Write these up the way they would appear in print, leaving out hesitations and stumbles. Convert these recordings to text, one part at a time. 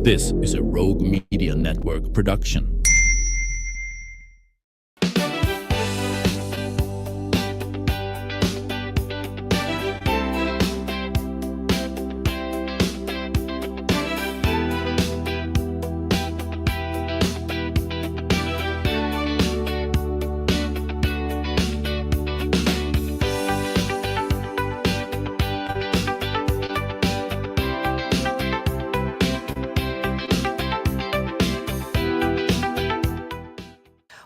This is a Rogue Media Network production.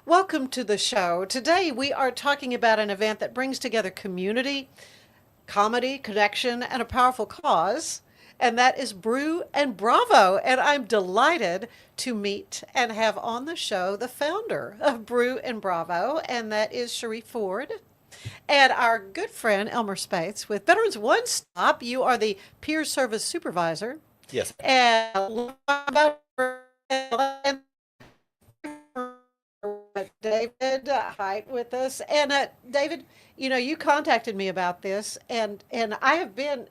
Welcome to the show. Today we are talking about an event that brings together community, comedy, connection, and a powerful cause, and that is Brew and Bravo. And I'm delighted to meet and have on the show the founder of Brew and Bravo, and that is Cherie Ford. And our good friend Elmer Spates with Veterans One Stop. You are the peer service supervisor. Yes. And David Height with us. And David, you contacted me about this, and I have been.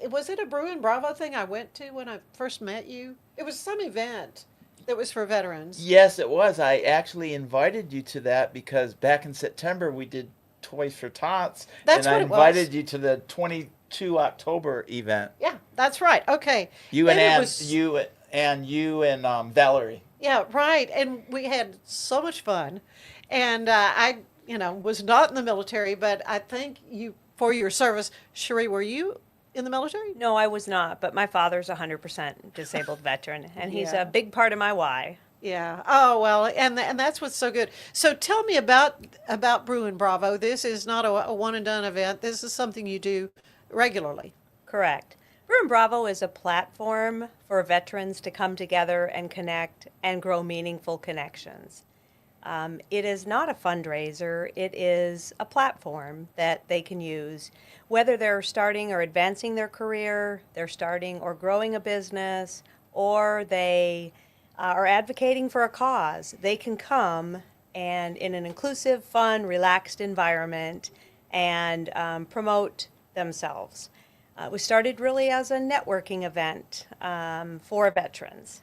Was it a Brew and Bravo thing I went to when I first met you? It was some event that was for veterans. Yes, it was. I actually invited you to that because back in September we did Toys for Tots. That's and what I it was. invited you to the 22 October event. Yeah, that's right. Okay. You and And it Ann, was- you and Valerie. Yeah, right. And we had so much fun. And I was not in the military, but I think you, for your service, Cherie, were you in the military? No, I was not, but my father's a 100% disabled veteran, and he's Yeah. a big part of my why. Yeah. Oh, well, and that's what's so good. So tell me about Brew and Bravo. This is not a one and done event. This is something you do regularly. Correct. Brew and Bravo is a platform for veterans to come together and connect and grow meaningful connections. It is not a fundraiser, it is a platform that they can use. Whether they're starting or advancing their career, they're starting or growing a business, or they are advocating for a cause, they can come and in an inclusive, fun, relaxed environment and promote themselves. We started really as a networking event for veterans.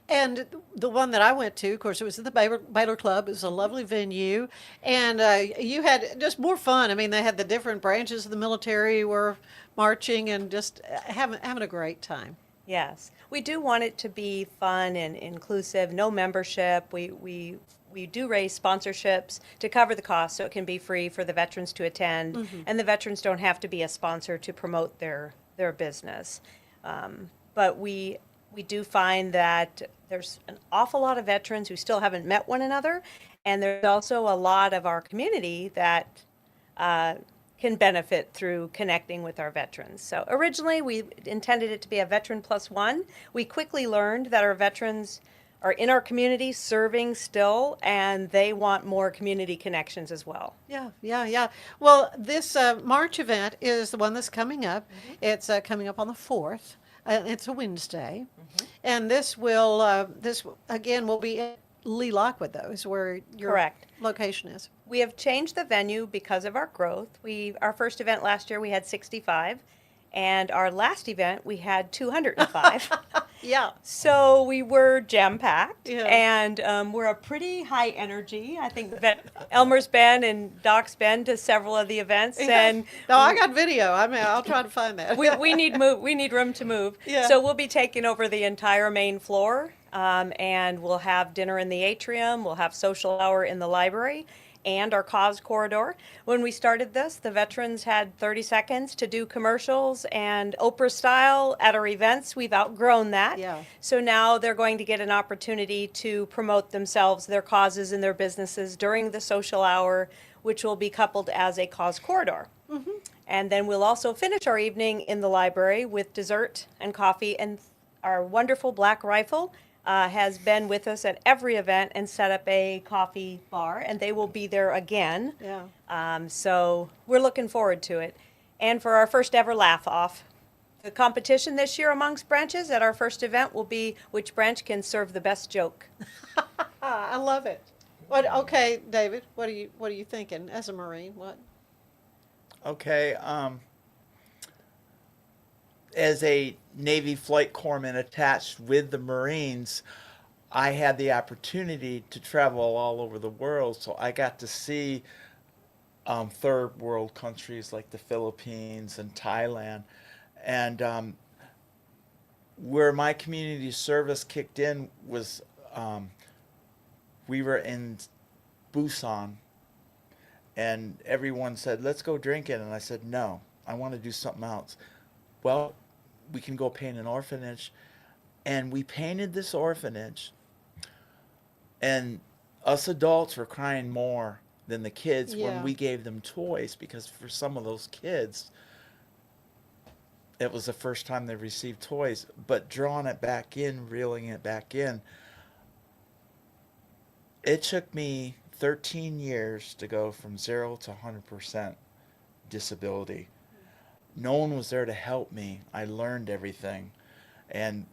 And the one that I went to, of course, it was at the Baylor Club. It was a lovely venue, and you had just more fun. I mean, they had the different branches of the military were marching and just having a great time. Yes, we do want it to be fun and inclusive. No membership. We do raise sponsorships to cover the cost, so it can be free for the veterans to attend, and the veterans don't have to be a sponsor to promote their business. But we do find that there's an awful lot of veterans who still haven't met one another, and there's also a lot of our community that can benefit through connecting with our veterans. So originally we intended it to be a veteran plus one. We quickly learned that our veterans are in our community serving still, and they want more community connections as well. Yeah. Well, this March event is the one that's coming up. It's coming up on the 4th. It's a Wednesday. And this again will be at Lee Lockwood, though, is where your Correct. location is. We have changed the venue because of our growth. Our first event last year we had 65, and our last event we had 205. Yeah. So we were jam-packed, Yeah. and we're a pretty high energy. I think that Elmer's been and Doc's been to several of the events, and No, I got video. I mean, I'll try to find that. we need room to move. Yeah. So we'll be taking over the entire main floor, and we'll have dinner in the atrium. We'll have social hour in the library and our cause corridor. When we started this, the veterans had 30 seconds to do commercials and Oprah style at our events. We've outgrown that. Yeah. So now they're going to get an opportunity to promote themselves, their causes, and their businesses during the social hour, which will be coupled as a cause corridor. And then we'll also finish our evening in the library with dessert and coffee. And our wonderful Black Rifle has been with us at every event and set up a coffee bar, and they will be there again. Yeah. So we're looking forward to it. And for our first ever laugh off, the competition this year amongst branches at our first event will be which branch can serve the best joke. I love it. Okay, David, what are you thinking as a Marine? What? Okay. as a Navy flight corpsman attached with the Marines, I had the opportunity to travel all over the world. So I got to see third world countries like the Philippines and Thailand. And where my community service kicked in was we were in Busan, and everyone said, "Let's go drinking." And I said, "No, I want to do something else." Well, we can go paint an orphanage. And we painted this orphanage, and us adults were crying more than the kids when Yeah. we gave them toys, because for some of those kids, it was the first time they received toys. But drawing it back in, reeling it back in, it took me 13 years to go from 0 to 100% disability. No one was there to help me. I learned everything. And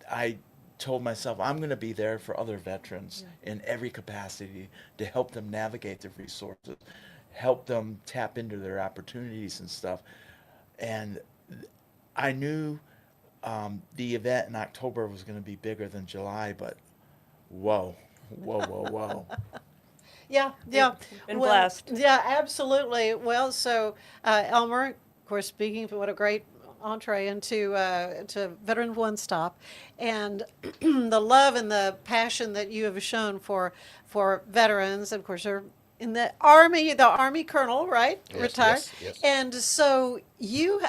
I told myself I'm going to be there for other veterans in every capacity to help them navigate the resources, help them tap into their opportunities and stuff. And I knew the event in October was going to be bigger than July, but whoa, whoa, whoa, whoa. Yeah, yeah. been Well, blessed. yeah, absolutely. Well, so Elmer, of course, speaking, what a great entree into to Veteran One Stop, and the love and the passion that you have shown for veterans. Of course, you're in the Army Colonel, right? Yes, Retired, yes, yes. and so you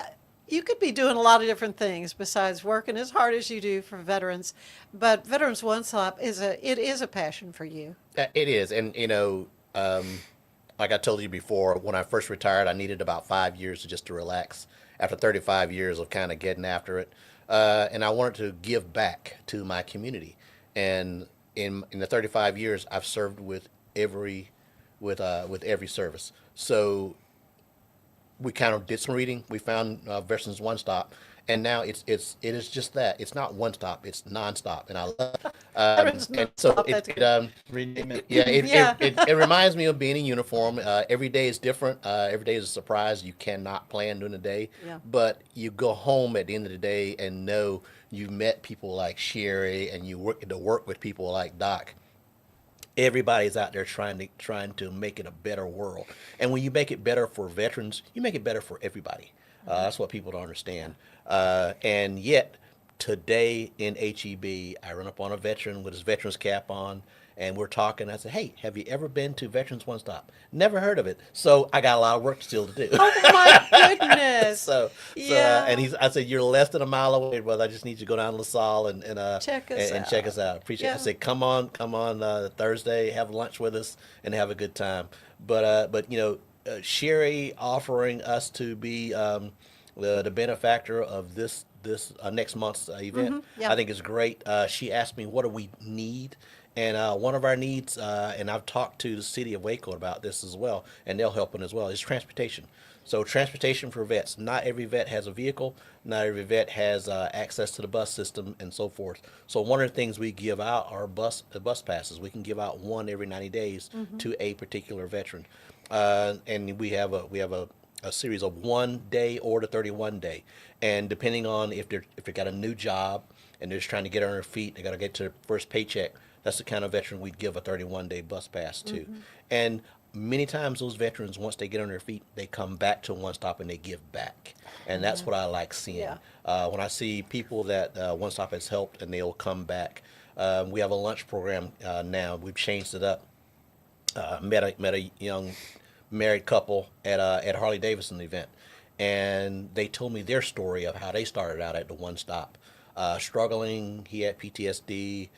could be doing a lot of different things besides working as hard as you do for veterans, but Veterans One Stop it is a passion for you. It is, and like I told you before, when I first retired, I needed about 5 years just to relax. After 35 years of kind of getting after it, and I wanted to give back to my community. And in the 35 years, I've served with every service. So we kind of did some reading. We found Veterans One Stop, and now it is just that. It's not one stop. It's nonstop, and I love it. Veterans One And so Stop, that's good. Rename it. yeah, Yeah. it reminds me of being in uniform. Every day is different. Every day is a surprise. You cannot plan during the day, Yeah. but you go home at the end of the day and know you've met people like Sherry, and you work with people like Doc. Everybody's out there trying to make it a better world. And when you make it better for veterans, you make it better for everybody. That's what people don't understand. And yet, today in HEB, I run up on a veteran with his veteran's cap on, and we're talking. I said, "Hey, have you ever been to Veterans One Stop?" Never heard of it. So I got a lot of work still to do. Oh my goodness. So, Yeah. and I said, "You're less than a mile away, brother. I just need you to go down to LaSalle Check us and out. check us out. Appreciate it." Yeah. I said, come on Thursday, have lunch with us, and have a good time. But Sherry offering us to be the benefactor of this next month's event, yeah. I think is great. She asked me, "What do we need?" And one of our needs, and I've talked to the city of Waco about this as well, and they'll help in as well, is transportation. So transportation for vets. Not every vet has a vehicle. Not every vet has access to the bus system and so forth. So one of the things we give out are the bus passes. We can give out one every 90 days to a particular veteran, and we have a series of 1 day or the 31 day, and depending on if they got a new job and they're just trying to get on their feet, they got to get to their first paycheck. That's the kind of veteran we'd give a 31-day bus pass to. And many times those veterans, once they get on their feet, they come back to One Stop and they give back. And that's what I like seeing. Yeah. When I see people that One Stop has helped and they'll come back. We have a lunch program now. We've changed it up. Met a young married couple at Harley Davidson event, and they told me their story of how they started out at the One Stop, struggling. He had PTSD,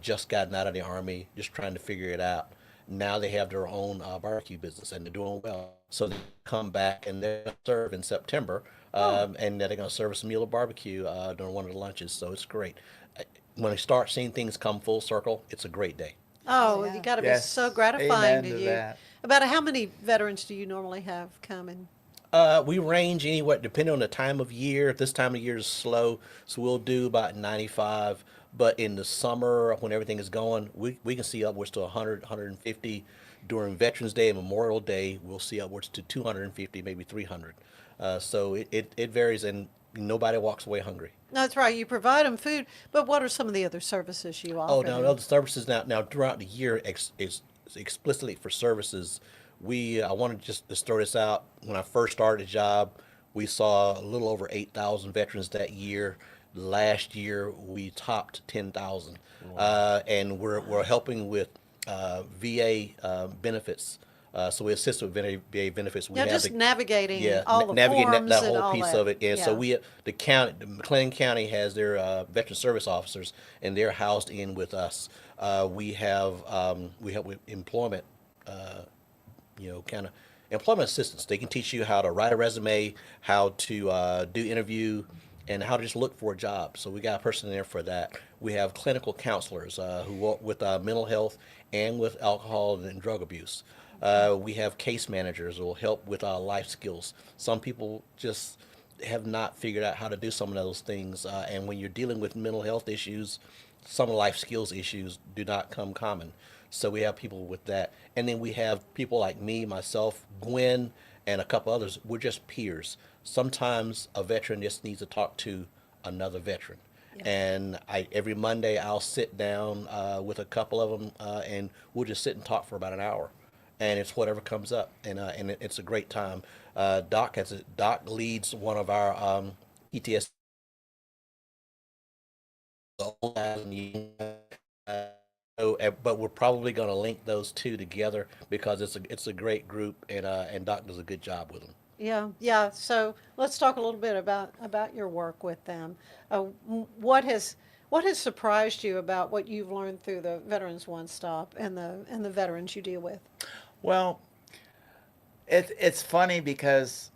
just gotten out of the Army, just trying to figure it out. Now they have their own barbecue business and they're doing well. So they come back and they're going to serve in September, and they're going to serve us a meal of barbecue during one of the lunches. So it's great. When I start seeing things come full circle, it's a great day. Oh, Yeah. you got to be Yes. so gratifying Amen to to you. that. About how many veterans do you normally have coming? We range anywhere depending on the time of year. This time of year is slow, so we'll do about 95. But in the summer, when everything is going, we can see upwards to 100, 150. During Veterans Day and Memorial Day, we'll see upwards to 250, maybe 300. So it varies. And nobody walks away hungry. That's right. You provide them food, but what are some of the other services you offer? Oh, now them? other services now throughout the year explicitly for services. I wanted just to throw this out. When I first started the job, we saw a little over 8,000 veterans that year. Last year we topped 10,000, and we're helping with VA benefits. So we assist with VA benefits. We Yeah, have just navigating yeah, all the navigating forms that and whole all piece that. of it. And so Yeah. McLean County has their veteran service officers, and they're housed in with us. We help with employment, kind of employment assistance. They can teach you how to write a resume, how to do interview, and how to just look for a job. So we got a person there for that. We have clinical counselors who work with mental health and with alcohol and drug abuse. We have case managers who will help with life skills. Some people just have not figured out how to do some of those things. And when you're dealing with mental health issues, some life skills issues do not come common. So we have people with that. And then we have people like me, myself, Gwen, and a couple others. We're just peers. Sometimes a veteran just needs to talk to another veteran. And every Monday I'll sit down with a couple of them and we'll just sit and talk for about an hour. And it's whatever comes up, and it's a great time. Doc leads one of our ETS, but we're probably going to link those two together because it's a great group, and Doc does a good job with them. Yeah, yeah. So let's talk a little bit about your work with them. What has surprised you about what you've learned through the Veterans One Stop and the veterans you deal with? Well, it's funny because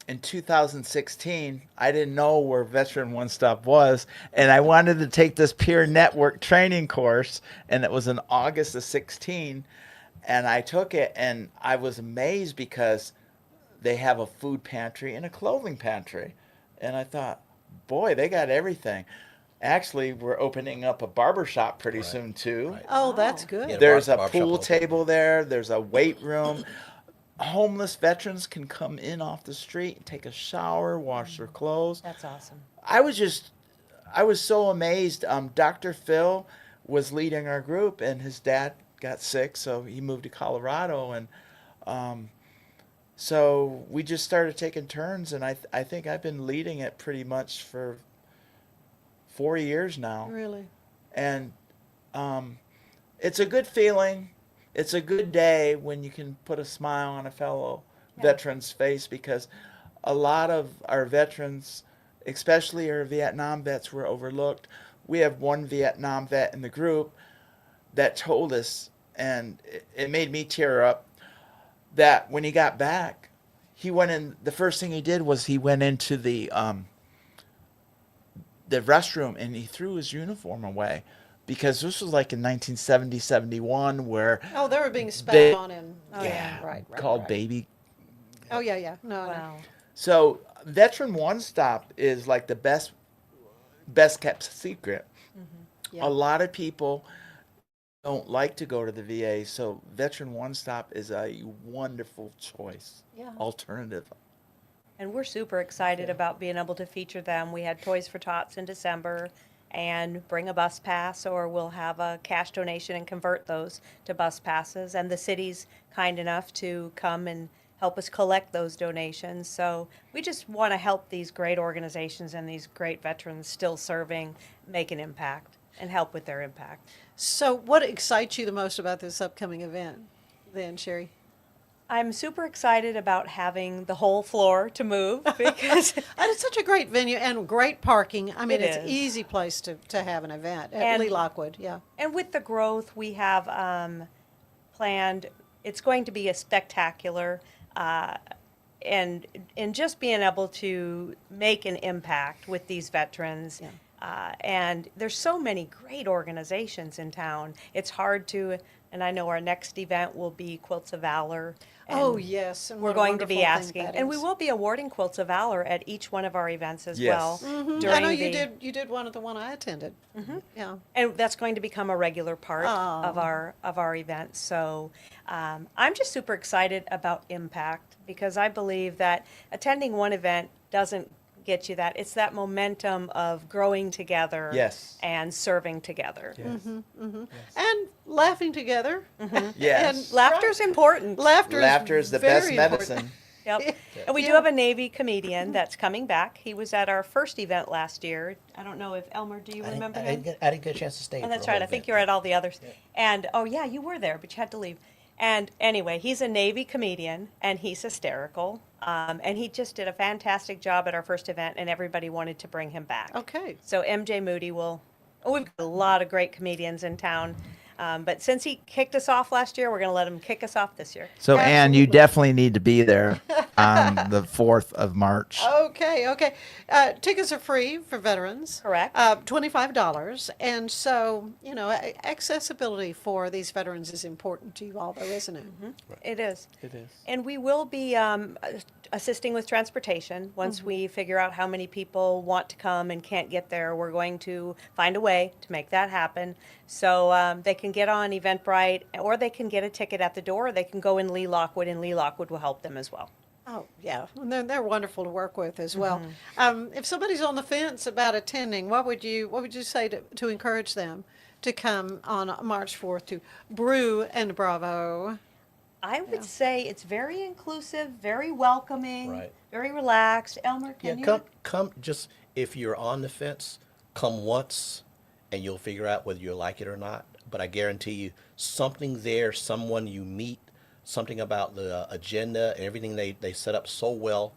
in 2016, I didn't know where Veteran One Stop was, and I wanted to take this peer network training course, and it was in August of 16, and I took it, and I was amazed because they have a food pantry and a clothing pantry, and I thought, boy, they got everything. Actually, we're opening up a barber shop pretty Right. soon too. Right. Oh, Wow. that's good. Yeah. There's a barbershop pool open. table there. There's a weight room. Homeless veterans can come in off the street and take a shower, wash their clothes. That's awesome. I was so amazed. Dr. Phil was leading our group, and his dad got sick, so he moved to Colorado, and so we just started taking turns, and I think I've been leading it pretty much for 4 years now. Really. And it's a good feeling. It's a good day when you can put a smile on a fellow veteran's face, because a lot of our veterans, especially our Vietnam vets, were overlooked. We have one Vietnam vet in the group that told us, and it made me tear up, that when he got back, he went in. The first thing he did was he went into the restroom and he threw his uniform away, because this was like in 1970, 71, where Oh, they were being spat They- on him. Oh, yeah. Right. called right. baby. Oh, yeah, yeah. No, no. Wow. So Veteran One Stop is like the best kept secret. Yeah. A lot of people don't like to go to the VA, so Veteran One Stop is a wonderful choice, Yeah. alternative. And we're super excited about being able to feature them. We had Toys for Tots in December, and bring a bus pass, or we'll have a cash donation and convert those to bus passes. And the city's kind enough to come and help us collect those donations. So we just want to help these great organizations and these great veterans still serving make an impact and help with their impact. So, what excites you the most about this upcoming event, then, Sherry? I'm super excited about having the whole floor to move because And it's such a great venue and great parking. I mean, It it's an is. easy place to have an event at And- Lee Lockwood. Yeah. And with the growth we have planned, it's going to be a spectacular, and just being able to make an impact with these veterans. Yeah. And there's so many great organizations in town. It's hard to, and I know our next event will be Quilts of Valor. Oh, and yes. And We're what a going to be wonderful thing asking, that and we is. will be awarding Quilts of Valor at each one of our events as Yes. well. Mhm. during I know you the- did. You did one at the one I attended. Mm-hmm. Yeah. And that's going to become a regular part of Oh. our events. So I'm just super excited about impact, because I believe that attending one event doesn't get you that. It's that momentum of growing together Yes. and serving together. Yes. And laughing together. Yes. And Laughter's important. Laughter is the best very important. medicine. Yep. And we do Yeah. have a Navy comedian that's coming back. He was at our first event last year. I don't know if Elmer, do you remember him? I didn't get a chance to stay. Oh, that's right. I think you were at all the others. And oh yeah, you were there, but you had to leave. And anyway, he's a Navy comedian, and he's hysterical. And he just did a fantastic job at our first event, and everybody wanted to bring him back. Okay. So MJ Moody will. Oh, we've got a lot of great comedians in town. But since he kicked us off last year, we're going to let him kick us off this year. So, Ann, you Absolutely. definitely need to be there on the 4th of March. Okay. Tickets are free for veterans. Correct. $25. And so, accessibility for these veterans is important to you all, though, isn't it? It is. It is. And we will be assisting with transportation. Once we figure out how many people want to come and can't get there, we're going to find a way to make that happen. So they can get on Eventbrite, or they can get a ticket at the door, or they can go in Lee Lockwood, and Lee Lockwood will help them as well. Oh, yeah. And they're wonderful to work with as well. If somebody's on the fence about attending, what would you say to encourage them to come on March 4th to Brew and Bravo? I would say it's very inclusive, very welcoming, Right. very relaxed. Elmer, can you? Come. Just if you're on the fence, come once, and you'll figure out whether you like it or not. But I guarantee you, something there, someone you meet, something about the agenda and everything they set up so well,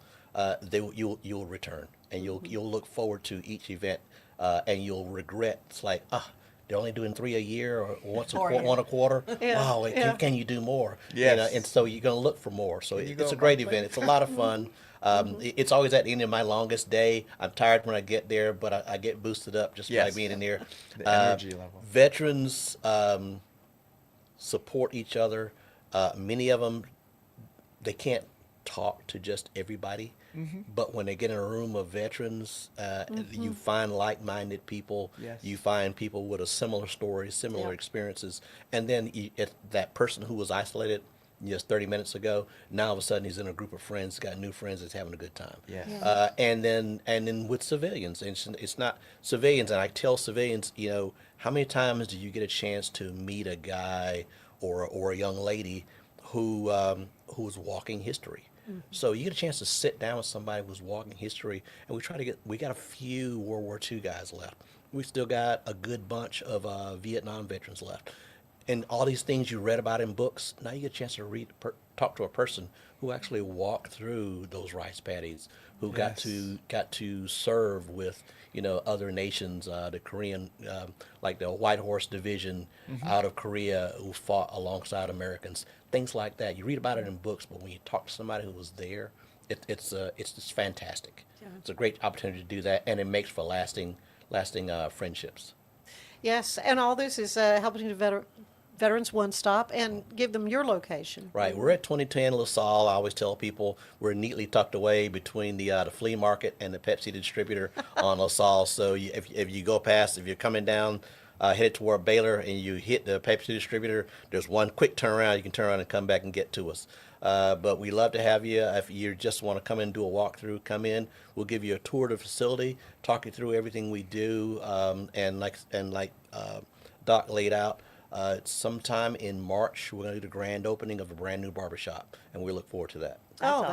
you'll return, and you'll look forward to each event, and you'll regret. It's like, they're only doing 3 a year or one a quarter. Yeah, Wow, yeah. can you do more? Yes. And so you're going to look for more. So you it's go, a great Mark. event. It's a lot of fun. It's always at the end of my longest day. I'm tired when I get there, but I get boosted up just by Yes. being in there. The energy level. Veterans support each other. Many of them, they can't talk to just everybody, but when they get in a room of veterans, you find like-minded people. Yes. You find people with a similar story, similar Yeah. experiences, and then that person who was isolated just 30 minutes ago, now all of a sudden he's in a group of friends, got new friends, that's having a good time. Yes. And then with civilians, it's not civilians, and I tell civilians, how many times do you get a chance to meet a guy or a young lady who's walking history? So you get a chance to sit down with somebody who's walking history, and we got a few World War II guys left. We still got a good bunch of Vietnam veterans left. And all these things you read about in books, now you get a chance to talk to a person who actually walked through those rice paddies, who got to serve with other nations, the Korean, like the White Horse Division out of Korea, who fought alongside Americans, things like that. You read about it in books, but when you talk to somebody who was there, it's just fantastic. Yeah. It's a great opportunity to do that, and it makes for lasting friendships. Yes, and all this is helping to Veterans One Stop and give them your location. Right, we're at 2010 LaSalle. I always tell people we're neatly tucked away between the flea market and the Pepsi distributor on LaSalle. So if you go past, if you're coming down, headed toward Baylor, and you hit the Pepsi distributor, there's one quick turnaround. You can turn around and come back and get to us. But we love to have you. If you just want to come in and do a walkthrough, come in. We'll give you a tour of the facility, talk you through everything we do, and like Doc laid out. Sometime in March, we're going to do the grand opening of a brand new barbershop, and we look forward to that. That's awesome.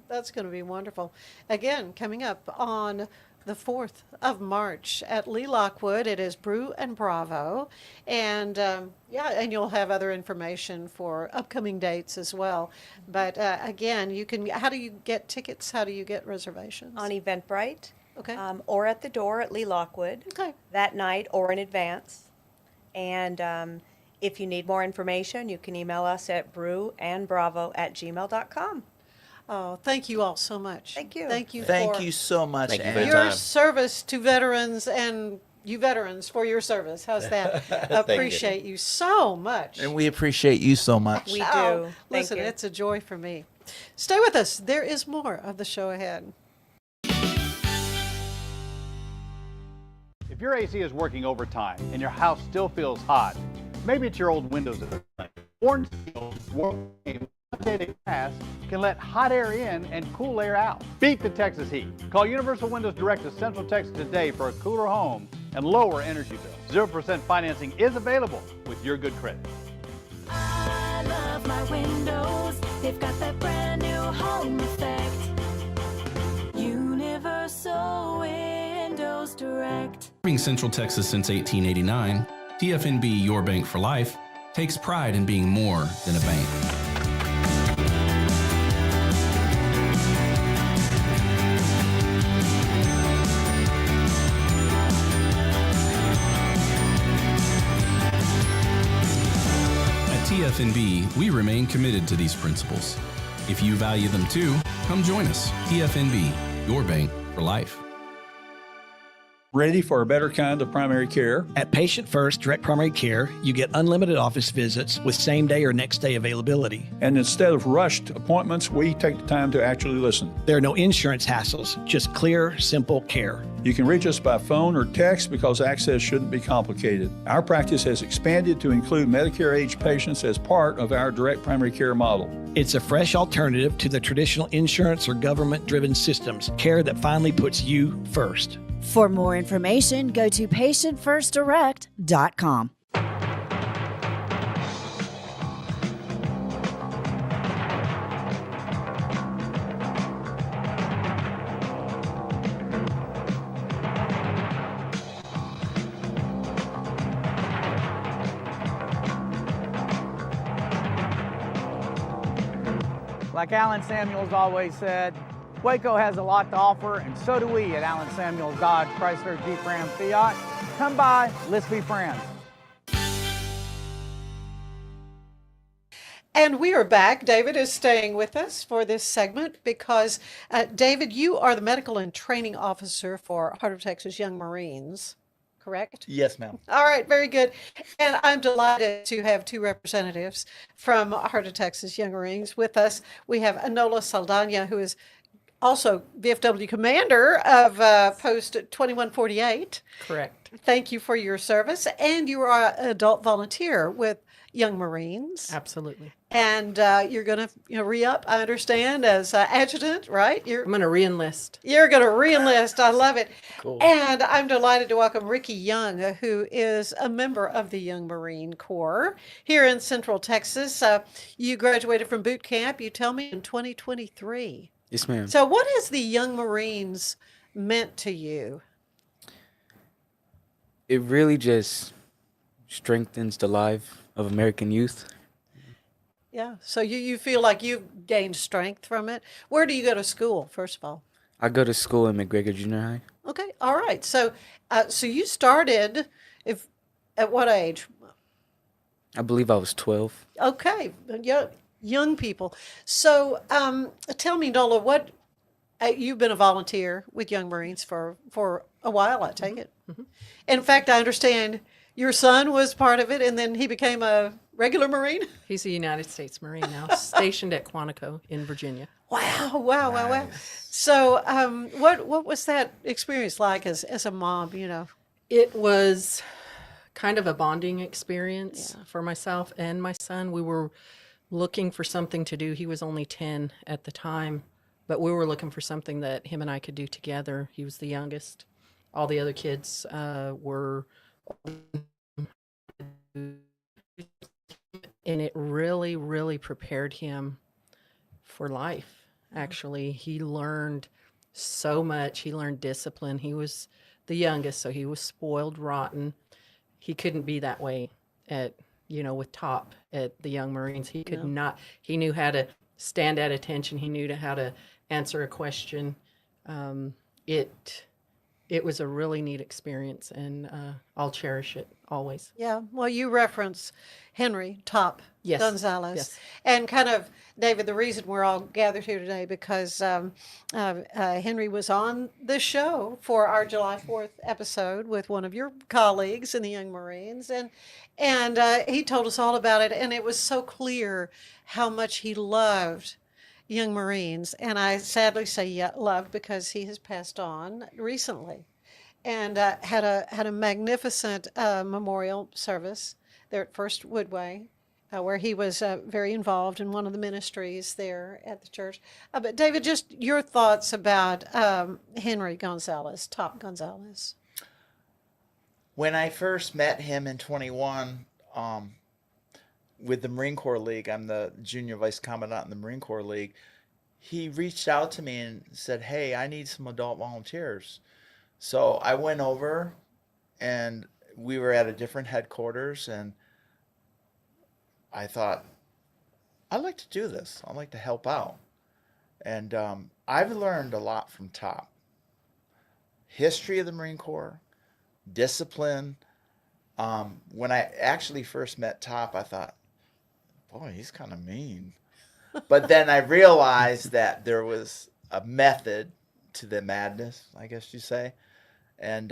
that's going to be wonderful. Again, coming up on the 4th of March at Lee Lockwood, it is Brew and Bravo, and and you'll have other information for upcoming dates as well. But again, how do you get tickets? How do you get reservations? On Eventbrite, Okay. or at the door at Lee Lockwood Okay. that night or in advance. And if you need more information, you can email us at brewandbravo@gmail.com. Oh, thank you all so much. Thank you. Thank you. Thank for you so much, Thank you Ann. for your your time. service to veterans and you veterans for your service. How's that? you. Appreciate you so much. And we appreciate you so much. We Oh, do. Thank listen, you. it's a joy for me. Stay with us. There is more of the show ahead. If your AC is working overtime and your house still feels hot, maybe it's your old windows that are warranty rotating glass can let hot air in and cool air out. Beat the Texas heat. Call Universal Windows Direct of Central Texas today for a cooler home and lower energy bills. 0% financing is available with your good credit. I love my windows. They've got that brand new home effect. Universal Windows Direct. Serving Central Texas since 1889, TFNB Your Bank for Life takes pride in being more than a bank. At TFNB, we remain committed to these principles. If you value them too, come join us. TFNB, Your Bank for Life. Ready for a better kind of primary care? At Patient First Direct Primary Care, you get unlimited office visits with same-day or next-day availability. And instead of rushed appointments, we take the time to actually listen. There are no insurance hassles, just clear, simple care. You can reach us by phone or text because access shouldn't be complicated. Our practice has expanded to include Medicare-age patients as part of our direct primary care model. It's a fresh alternative to the traditional insurance or government-driven systems, care that finally puts you first. For more information, go to patientfirstdirect.com. Like Alan Samuels always said, Waco has a lot to offer, and so do we at Alan Samuels Dodge Chrysler Jeep Ram Fiat. Come by, let's be friends. And we are back. David is staying with us for this segment because, David, you are the medical and training officer for Heart of Texas Young Marines, correct? Yes, ma'am. All right, very good. And I'm delighted to have two representatives from Heart of Texas Young Marines with us. We have Enola Saldana, who is also VFW commander of Post 2148. Correct. Thank you for your service. And you are an adult volunteer with Young Marines. Absolutely. And you're going to re-up, I understand, as adjutant, right? I'm going to re-enlist. You're going to re-enlist. I love it. Cool. And I'm delighted to welcome Ricky Young, who is a member of the Young Marine Corps here in Central Texas. You graduated from boot camp, you tell me, in 2023. Yes, ma'am. So what has the Young Marines meant to you? It really just strengthens the life of American youth. Yeah. So you feel like you've gained strength from it. Where do you go to school, first of all? I go to school in McGregor Junior High. Okay. All right. So so you started at what age? I believe I was 12. Okay. Young people. So tell me, Nola, what you've been a volunteer with Young Marines for a while, I take it. Mm-hmm. In fact, I understand your son was part of it, and then he became a regular Marine. He's a United States Marine now, stationed at Quantico in Virginia. Wow. So what was that experience like as a mom, It was kind of a bonding experience for myself and my son. We were looking for something to do. He was only 10 at the time, but we were looking for something that him and I could do together. He was the youngest. All the other kids were, and it really, really prepared him for life. Actually, he learned so much. He learned discipline. He was the youngest, so he was spoiled rotten. He couldn't be that way with Top at the Young Marines. He could not. He knew how to stand at attention. He knew how to answer a question. It was a really neat experience, and I'll cherish it always. Yeah. Well, you reference Henry Top Gonzalez. Yes. And kind of, David, the reason we're all gathered here today because Henry was on the show for our July 4th episode with one of your colleagues in the Young Marines. And he told us all about it. And it was so clear how much he loved Young Marines. And I sadly say loved because he has passed on recently. And had a magnificent memorial service there at First Woodway. where he was very involved in one of the ministries there at the church. But David, just your thoughts about Henry Gonzalez, Top Gonzalez. When I first met him in 21, with the Marine Corps League, I'm the junior vice commandant in the Marine Corps League. He reached out to me and said, "Hey, I need some adult volunteers." So I went over, and we were at a different headquarters, and I thought, I'd like to do this. I'd like to help out. And I've learned a lot from Top. History of the Marine Corps, discipline. When I actually first met Top, I thought, boy, he's kind of mean. But then I realized that there was a method to the madness, I guess you say. And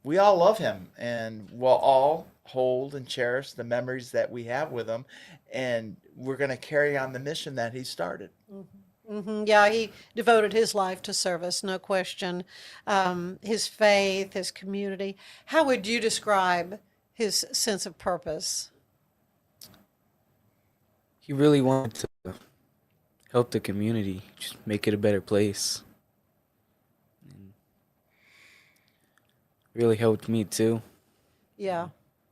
we all love him, and we'll all hold and cherish the memories that we have with him. And we're going to carry on the mission that he started. Yeah, he devoted his life to service, no question. His faith, his community. How would you describe his sense of purpose? He really wanted to help the community, just make it a better place. And really helped me too. Yeah.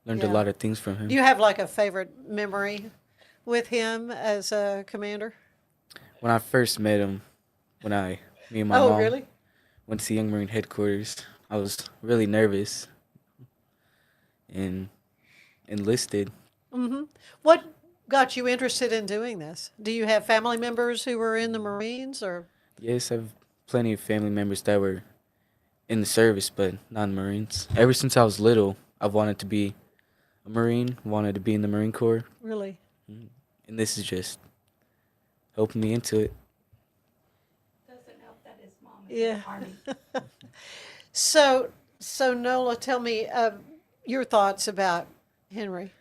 Learned a lot of things from him. Do you have like a favorite memory with him as a commander? When I first met him, me and my mom really? went to Young Marine headquarters, I was really nervous and enlisted. What got you interested in doing this? Do you have family members who were in the Marines, or? Yes, I have plenty of family members that were in the service, but not in the Marines. Ever since I was little, I've wanted to be a Marine, wanted to be in the Marine Corps. Really? And this is just helping me into it. Doesn't help that his mom is Yeah. in the Army. So Nola, tell me your thoughts about Henry.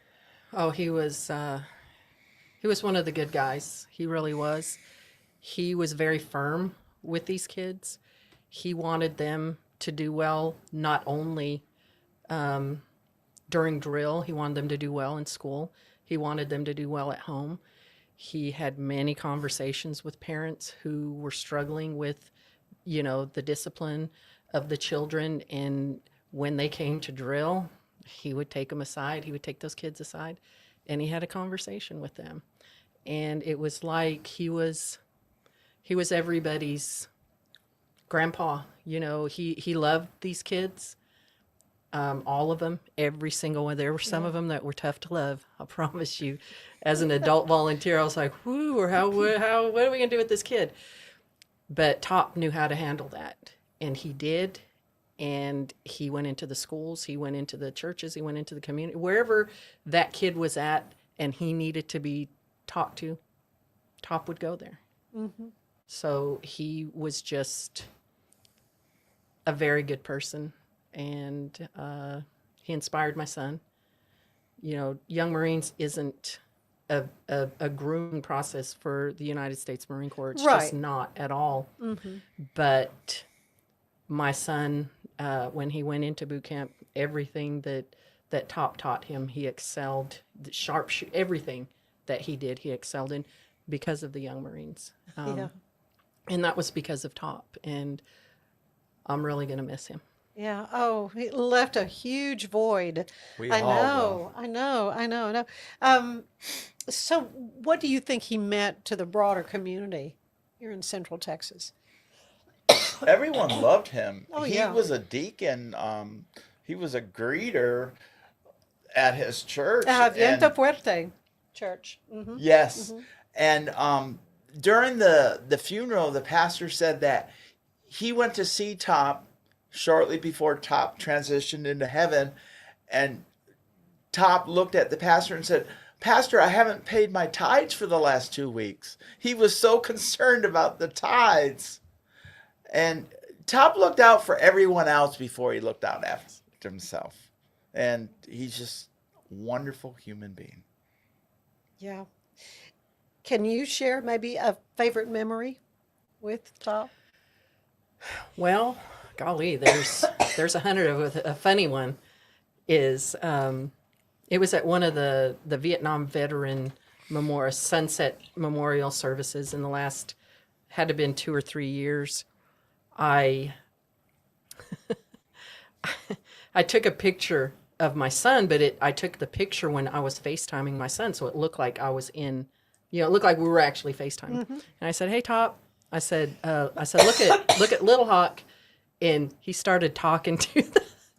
Oh, he was one of the good guys. He really was. He was very firm with these kids. He wanted them to do well, not only during drill. He wanted them to do well in school. He wanted them to do well at home. He had many conversations with parents who were struggling with, the discipline of the children. And when they came to drill, he would take them aside. He would take those kids aside, and he had a conversation with them. And it was like he was everybody's grandpa. He loved these kids, all of them, every single one. There were some of them that were tough to love, I promise you. As an adult volunteer, I was like, whoo, or what are we going to do with this kid? But Top knew how to handle that, and he did. And he went into the schools, he went into the churches, he went into the community, wherever that kid was at and he needed to be talked to, Top would go there. So he was just a very good person, and he inspired my son. Young Marines isn't a grooming process for the United States Marine Corps. It's just not at all. But my son, when he went into boot camp, everything that Top taught him, he excelled. Everything that he did, he excelled in because of the Young Marines. And that was because of Top. And I'm really going to miss him. Yeah. Oh, he left a huge void. I know. So what do you think he meant to the broader community here in Central Texas? Everyone loved him. Oh, he yeah. was a deacon. He was a greeter at his church. Viento Fuerte Church. Yes. And during the funeral, the pastor said that he went to see Top shortly before Top transitioned into heaven. And Top looked at the pastor and said, "Pastor, I haven't paid my tithes for the last 2 weeks." He was so concerned about the tithes. And Top looked out for everyone else before he looked out after himself. And he's just a wonderful human being. Yeah. Can you share maybe a favorite memory with Top? Well, golly, there's 100 of them. A funny one is in It was at one of the Vietnam Veteran Sunset Memorial services in the last, had to been 2 or 3 years. I I took a picture of my son, but I took the picture when I was FaceTiming my son, so it looked like I was in, it looked like we were actually FaceTiming. And I said, "Hey, Top," I said, look at Little Hawk," and he started talking to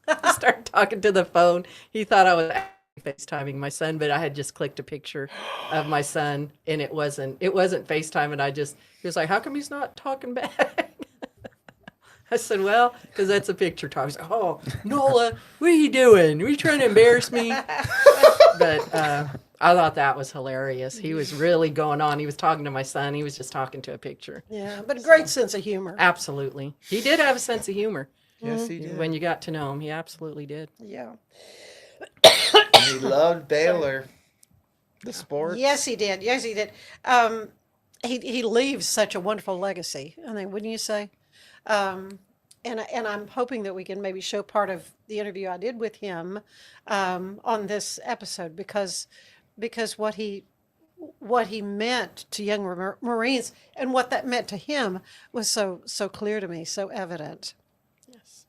the phone. He thought I was FaceTiming my son, but I had just clicked a picture of my son, and it wasn't FaceTime. And he was like, "How come he's not talking back?" I said, "Well, because that's a picture talk." He's like, "Oh, Nola, what are you doing? Are you trying to embarrass me?" But I thought that was hilarious. He was really going on. He was talking to my son. He was just talking to a picture. Yeah, but a great sense of humor. Absolutely. He did have a sense of humor. Yes, he did. When you got to know him, he absolutely did. Yeah. And he loved Baylor, the sport. Yes, he did. Yes, he did. He leaves such a wonderful legacy, I think, wouldn't you say? And I'm hoping that we can maybe show part of the interview I did with him on this episode because what he meant to young Marines and what that meant to him was so clear to me, so evident. Yes.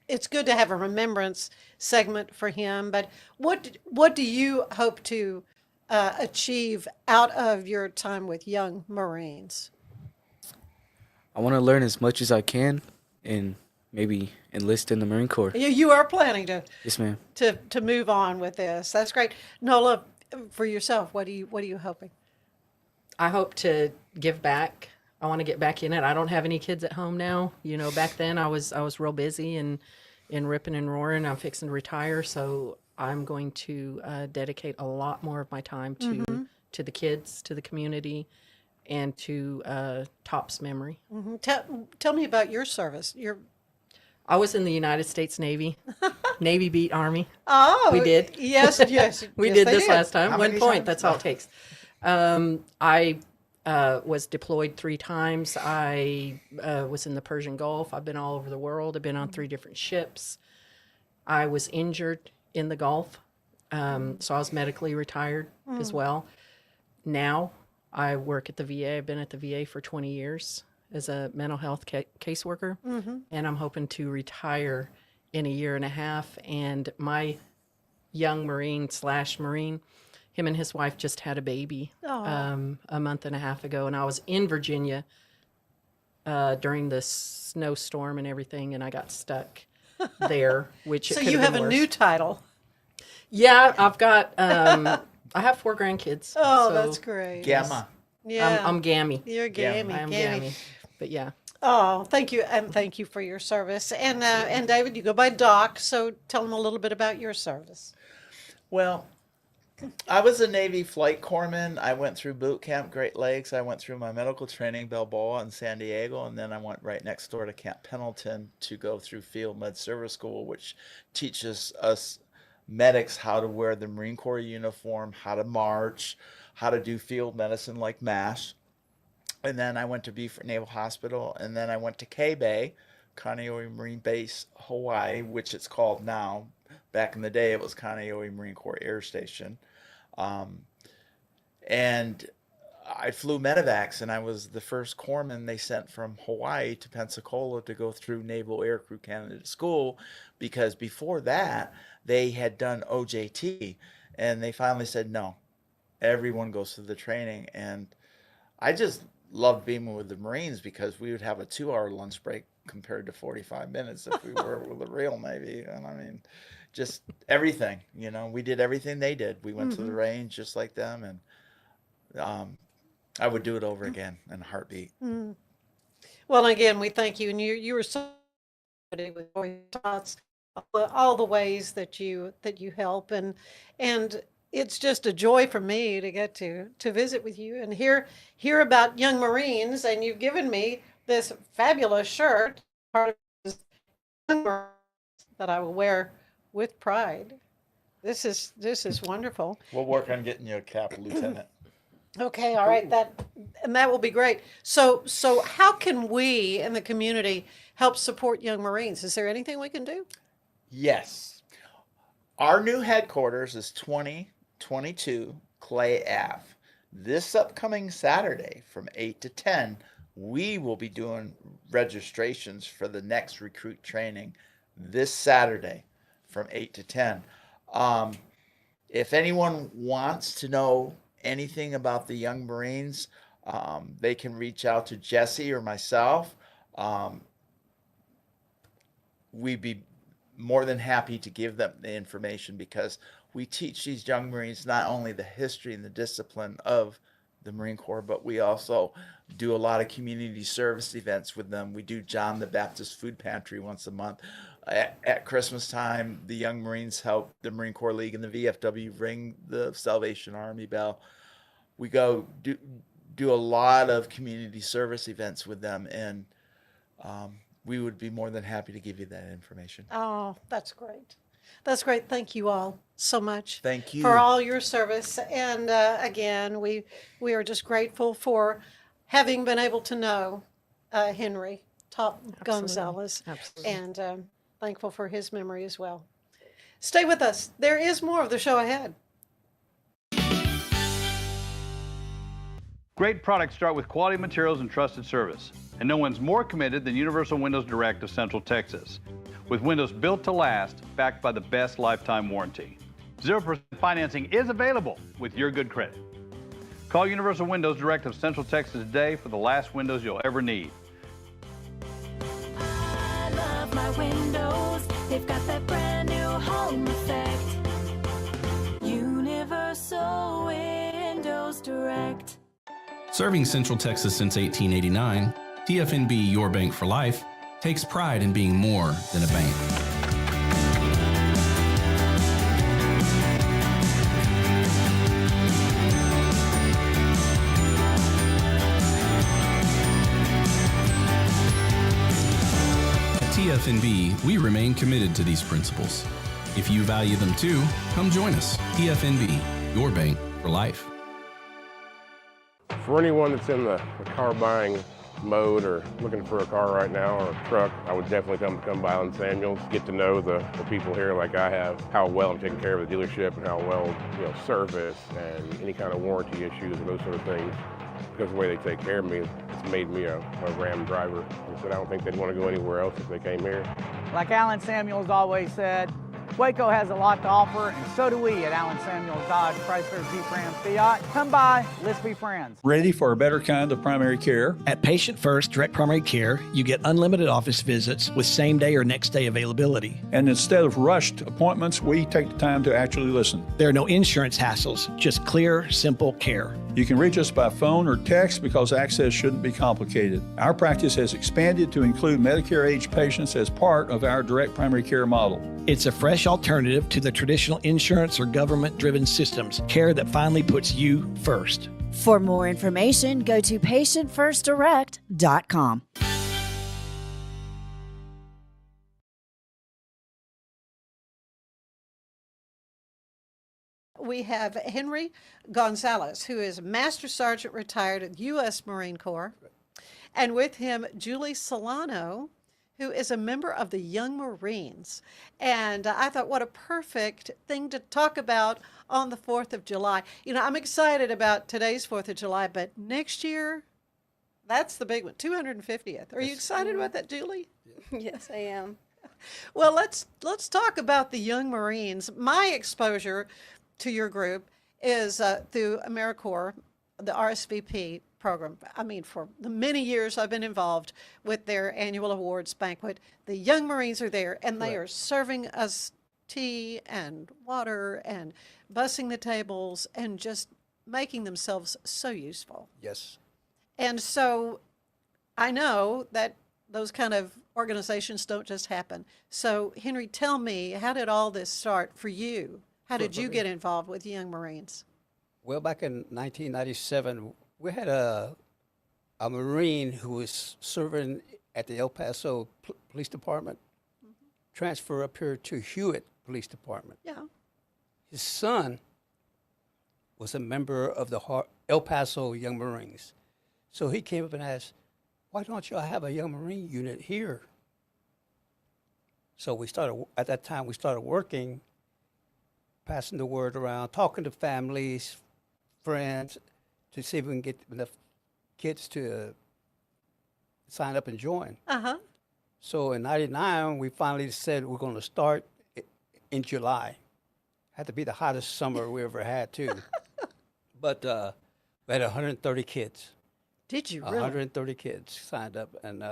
It's good to have a remembrance segment for him, but what do you hope to achieve out of your time with young Marines? I want to learn as much as I can and maybe enlist in the Marine Corps. You are planning to Yes, ma'am. to move on with this. That's great. Nola, for yourself, what are you hoping? I hope to give back. I want to get back in it. I don't have any kids at home now. Back then I was real busy and ripping and roaring. I'm fixing to retire, so I'm going to dedicate a lot more of my time to the kids, to the community, and to Top's memory. Mm-hmm. Tell me about your service. I was in the United States Navy. Navy beat Army. Oh, we did. Yes. We yes, did they this last time. How 1 many point. times? That's all it takes. I was deployed 3 times. I was in the Persian Gulf. I've been all over the world. I've been on 3 different ships. I was injured in the Gulf, so I was medically retired as well. Now I work at the VA. I've been at the VA for 20 years as a mental health caseworker, and I'm hoping to retire in a year and a half. And my young Marine, him and his wife just had a baby a month and a half ago, and I was in Virginia during the snowstorm and everything, and I got stuck there, which So it could you have have been a worse. new title. Yeah, I've got I have 4 grandkids. Oh, so that's great. Gamma. Yeah. I'm gammy. You're gammy. I am gammy. But yeah. Oh, thank you, and thank you for your service. And David, you go by Doc, so tell them a little bit about your service. Well, I was a Navy flight corpsman. I went through boot camp Great Lakes. I went through my medical training Balboa and San Diego, and then I went right next door to Camp Pendleton to go through Field Med Service School, which teaches us medics how to wear the Marine Corps uniform, how to march, how to do field medicine like MASH. And then I went to Beaufort Naval Hospital, and then I went to K-Bay, Kaneohe Marine Base, Hawaii, which it's called now. Back in the day, it was Kaneohe Marine Corps Air Station. And I flew medevacs, and I was the first corpsman they sent from Hawaii to Pensacola to go through Naval Aircrew Candidate School, because before that, they had done OJT, and they finally said, no, everyone goes through the training. And I just loved being with the Marines because we would have a 2-hour lunch break compared to 45 minutes if we were with the real Navy. And I mean, just everything, we did everything they did. We went to the range just like them, and I would do it over again in a heartbeat. Well, again, we thank you, and you were so good with your thoughts, all the ways that you help, and it's just a joy for me to get to visit with you and hear about young Marines, and you've given me this fabulous shirt, part of this that I will wear with pride. This is wonderful. We'll work on getting you a cap, Lieutenant. Okay, all right, that will be great. So how can we in the community help support young Marines? Is there anything we can do? Yes. Our new headquarters is 2022 Clay Ave. This upcoming Saturday from 8 to 10, we will be doing registrations for the next recruit training this Saturday from 8 to 10. If anyone wants to know anything about the Young Marines, they can reach out to Jesse or myself. We'd be more than happy to give them the information, because we teach these young Marines not only the history and the discipline of the Marine Corps, but we also do a lot of community service events with them. We do John the Baptist Food Pantry once a month. At Christmas time, the Young Marines help the Marine Corps League and the VFW ring the Salvation Army bell. We go do a lot of community service events with them, and we would be more than happy to give you that information. Oh, that's great. That's great. Thank you all so much. Thank you for all your service. And again, we are just grateful for having been able to know Henry Top Gonzalez, and thankful for his memory as well. Stay with us. There is more of the show ahead. Great products start with quality materials and trusted service. And no one's more committed than Universal Windows Direct of Central Texas. With windows built to last, backed by the best lifetime warranty. 0% financing is available with your good credit. Call Universal Windows Direct of Central Texas today for the last windows you'll ever need. I love my windows. They've got that brand new home effect. Universal Windows Direct. Serving Central Texas since 1889, TFNB Your Bank for Life takes pride in being more than a bank. At TFNB, we remain committed to these principles. If you value them too, come join us. TFNB, Your Bank for Life. For anyone that's in the car buying mode or looking for a car right now or a truck, I would definitely come by Allen Samuels, get to know the people here like I have, how well I'm taking care of the dealership and how well, service and any kind of warranty issues and those sort of things. Because of the way they take care of me, it's made me a Ram driver. I said I don't think they'd want to go anywhere else if they came here. Like Allen Samuels always said, Waco has a lot to offer, and so do we at Allen Samuels Dodge, Chrysler, Jeep, Ram, Fiat. Come by, let's be friends. Ready for a better kind of primary care? At Patient First Direct Primary Care, you get unlimited office visits with same-day or next-day availability. And instead of rushed appointments, we take the time to actually listen. There are no insurance hassles, just clear, simple care. You can reach us by phone or text because access shouldn't be complicated. Our practice has expanded to include Medicare-age patients as part of our direct primary care model. It's a fresh alternative to the traditional insurance or government-driven systems, care that finally puts you first. For more information, go to patientfirstdirect.com. We have Henry Gonzalez, who is Master Sergeant retired at U.S. Marine Corps, and with him, Julie Solano, who is a member of the Young Marines. And I thought, what a perfect thing to talk about on the 4th of July. I'm excited about today's 4th of July, but next year, that's the big one, 250th. Are you excited about that, Julie? Yes, I am. Well, let's talk about the Young Marines. My exposure to your group is through AmeriCorps, the RSVP program. I mean, for the many years I've been involved with their annual awards banquet, the Young Marines are there, and they are serving us tea and water and bussing the tables and just making themselves so useful. Yes. And so I know that those kind of organizations don't just happen. So, Henry, tell me, how did all this start for you? How did you get involved with Young Marines? Well, back in 1997, we had a Marine who was serving at the El Paso Police Department, transfer up here to Hewitt Police Department. Yeah. His son was a member of the El Paso Young Marines. So he came up and asked, why don't y'all have a Young Marine unit here? So we started, at that time, we started working passing the word around, talking to families, friends, to see if we can get enough kids to sign up and join. Uh-huh. So in '99, we finally said we're going to start in July. Had to be the hottest summer we ever had, too. But we had 130 kids. Did you really? 130 kids signed up, and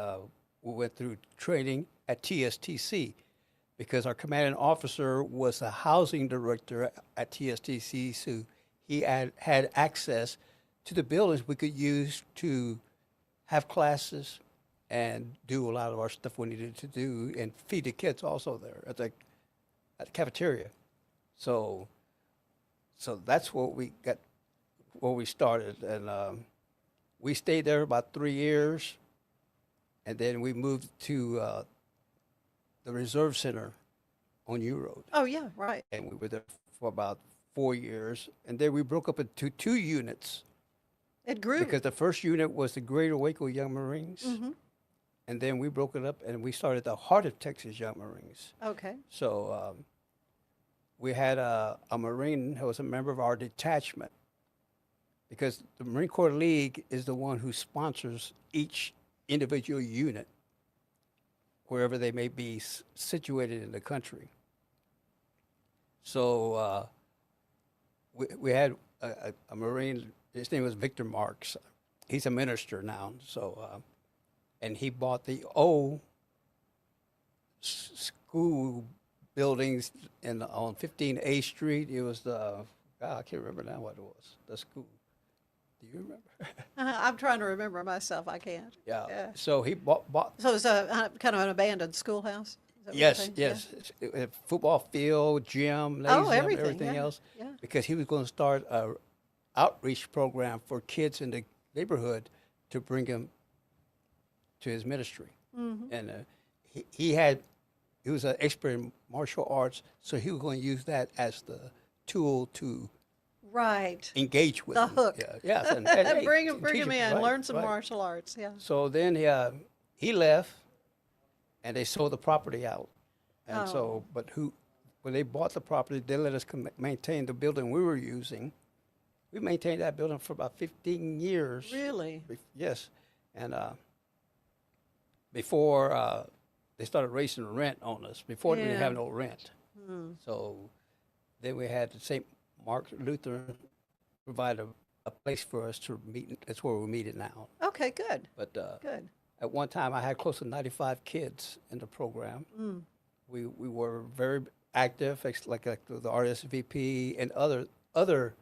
we went through training at TSTC because our commanding officer was a housing director at TSTC, so he had access to the buildings we could use to have classes and do a lot of our stuff we needed to do and feed the kids also there at the cafeteria. So that's what we got, where we started, and we stayed there about 3 years, and then we moved to the Reserve Center on U Road. Oh, yeah, right. And we were there for about 4 years, and then we broke up into 2 units. It grew. Because the first unit was the Greater Waco Young Marines, and then we broke it up, and we started the Heart of Texas Young Marines. Okay. So we had a Marine who was a member of our detachment, because the Marine Corps League is the one who sponsors each individual unit, wherever they may be situated in the country. So we had a Marine, his name was Victor Marks. He's a minister now, so, and he bought the old school buildings on 15A Street. It was I can't remember now what it was, the school. Do you remember? I'm trying to remember myself. I can't. Yeah. So he bought. So it's a kind of an abandoned schoolhouse? Is that what you're Yes, saying? yes. It had football field, gym, everything yeah, else. yeah. Because he was going to start a outreach program for kids in the neighborhood to bring them to his ministry. And he was an expert in martial arts, so he was going to use that as the tool to Right. engage with The them. hook. Yeah, yes, and Bring him teach in, right, learn some right. martial arts. Yeah. So then he left, and they sold the property out. And Oh. when they bought the property, they let us maintain the building we were using. We maintained that building for about 15 years. Really? Yes. And before they started raising the rent on us, before we didn't Yeah. have no rent. Hmm. So then we had the St. Mark Lutheran provide a place for us to meet. That's where we meet it now. Okay, good. But Good. at one time, I had close to 95 kids in the program. Mm. We were very active, like the RSVP and other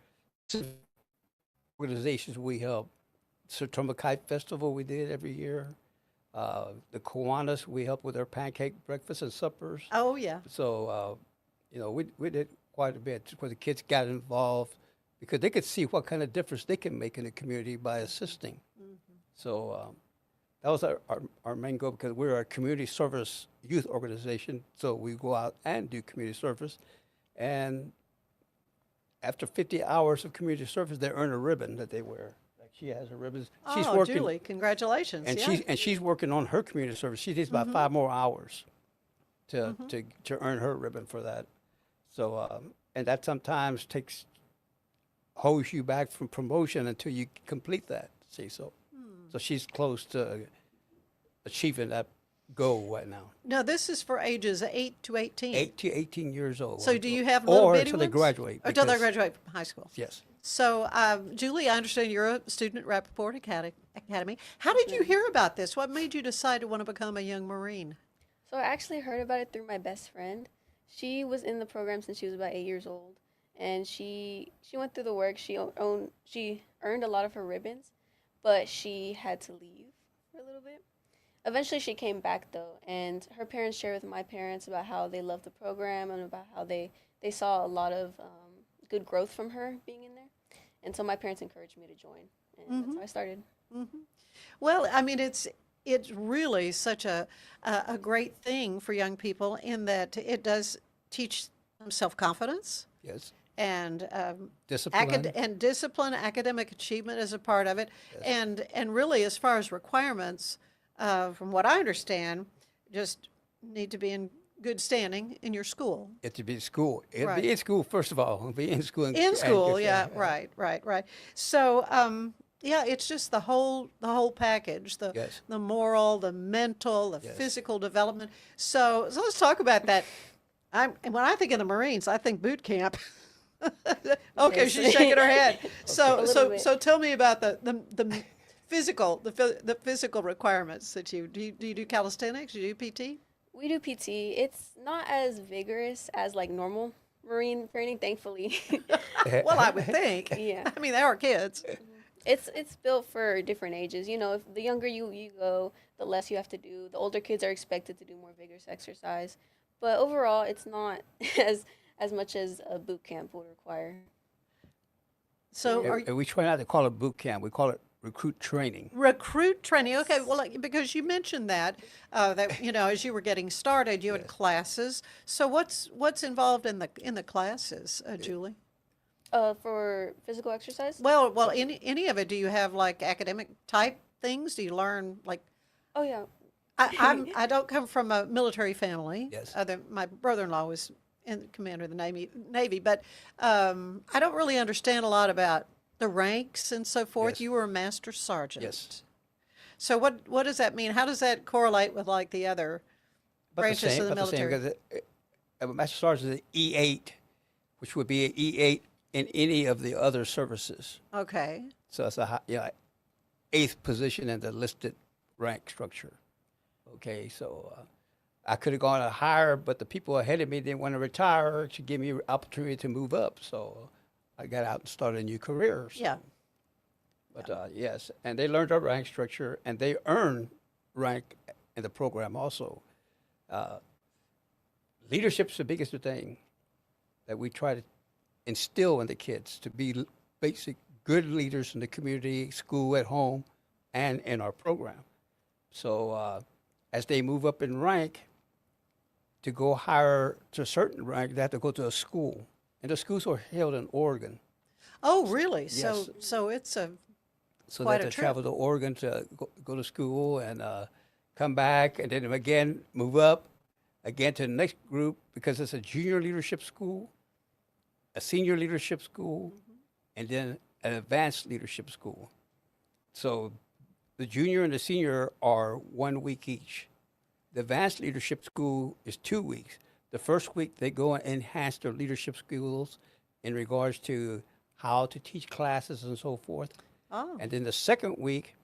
organizations we help. Sertoma Kite Festival we did every year. The Kiwanis, we helped with their pancake breakfast and suppers. Oh, yeah. So, we did quite a bit where the kids got involved because they could see what kind of difference they can make in the community by assisting. So that was our main goal because we're a community service youth organization. So we go out and do community service. And after 50 hours of community service, they earn a ribbon that they wear. Like she has a ribbon. She's Oh, working, Julie, congratulations. and yeah. she's working on her community service. She needs about 5 more hours to earn her ribbon for that. So and that sometimes holds you back from promotion until you complete that. See, so she's close to achieving that goal right now. Now, this is for ages 8 to 18. 8 to 18 years old. So do you have little or bitty until they ones? graduate? Or until they because- graduate from high school. Yes. So, Julie, I understand you're a student at Rappaport Academy. How did you hear about this? What made you decide to want to become a young Marine? So I actually heard about it through my best friend. She was in the program since she was about 8 years old, and she went through the work. She earned a lot of her ribbons, but she had to leave for a little bit. Eventually, she came back though, and her parents shared with my parents about how they loved the program and about how they saw a lot of good growth from her being in there. And so my parents encouraged me to join, and that's how I started. Well, I mean, it's really such a great thing for young people in that it does teach them self-confidence. Yes. And Discipline. discipline, academic achievement is a part of it, and really as far as requirements, from what I understand, just need to be in good standing in your school. It to be in school. It'd Right. be in school, first of all. Be in school. In school, yeah, right. So, yeah, it's just the whole package, the Yes. the moral, the mental, the Yes. physical development. So let's talk about that. When I think of the Marines, I think boot camp. Okay, Yes. she's shaking her head. So A little bit. so tell me about the physical the physical requirements that you do calisthenics? Do you do PT? We do PT. It's not as vigorous as like normal Marine training, thankfully. Well, I would think. Yeah. I mean, they are kids. It's built for different ages. You know, if the younger you go, the less you have to do. The older kids are expected to do more vigorous exercise. But overall, it's not as much as a boot camp would require. So are And we try not to call it boot camp. We call it recruit training. recruit training? Okay, well, because you mentioned that as you were getting started, you had classes. So what's involved in the classes, Julie? For physical exercise? Well, any of it. Do you have like academic type things? Do you learn like? Oh yeah. I don't come from a military family. Yes. My brother-in-law was in the commander of the Navy, but I don't really understand a lot about the ranks and so forth. Yes. You were a master sergeant. Yes. So what does that mean? How does that correlate with like the other branches of the military? Because a master sergeant is an E8, which would be an E8 in any of the other services. Okay. So it's a eighth position in the listed rank structure. Okay, so I could have gone higher, but the people ahead of me didn't want to retire to give me an opportunity to move up. So I got out and started a new career. So. Yeah. But yes, and they learned our rank structure, and they earned rank in the program also. Leadership's the biggest thing that we try to instill in the kids, to be basic good leaders in the community, school, at home, and in our program. So as they move up in rank, to go higher to a certain rank, they have to go to a school. And the schools are held in Oregon. Oh, really? Yes. So it's So quite they a have to trip. travel to Oregon to go to school and come back, and then again move up again to the next group, because it's a junior leadership school, a senior leadership school, and then an advanced leadership school. So the junior and the senior are 1 week each. The advanced leadership school is 2 weeks. The first week they go and enhance their leadership skills in regards to how to teach classes and so forth. Oh. And then the second week,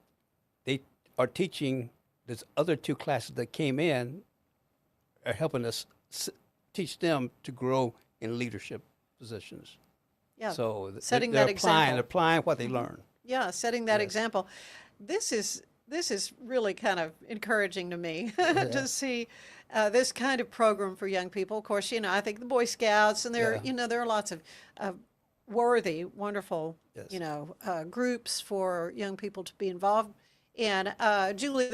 they are teaching these other two classes that came in, are helping us teach them to grow in leadership positions. Yeah. So setting they're that example. applying what they learn. Yeah, setting that example. This is really kind of encouraging to me to see this kind of program for young people. Of course, I think the Boy Scouts, and there are lots of worthy, wonderful, groups for young people to be involved in. Julie,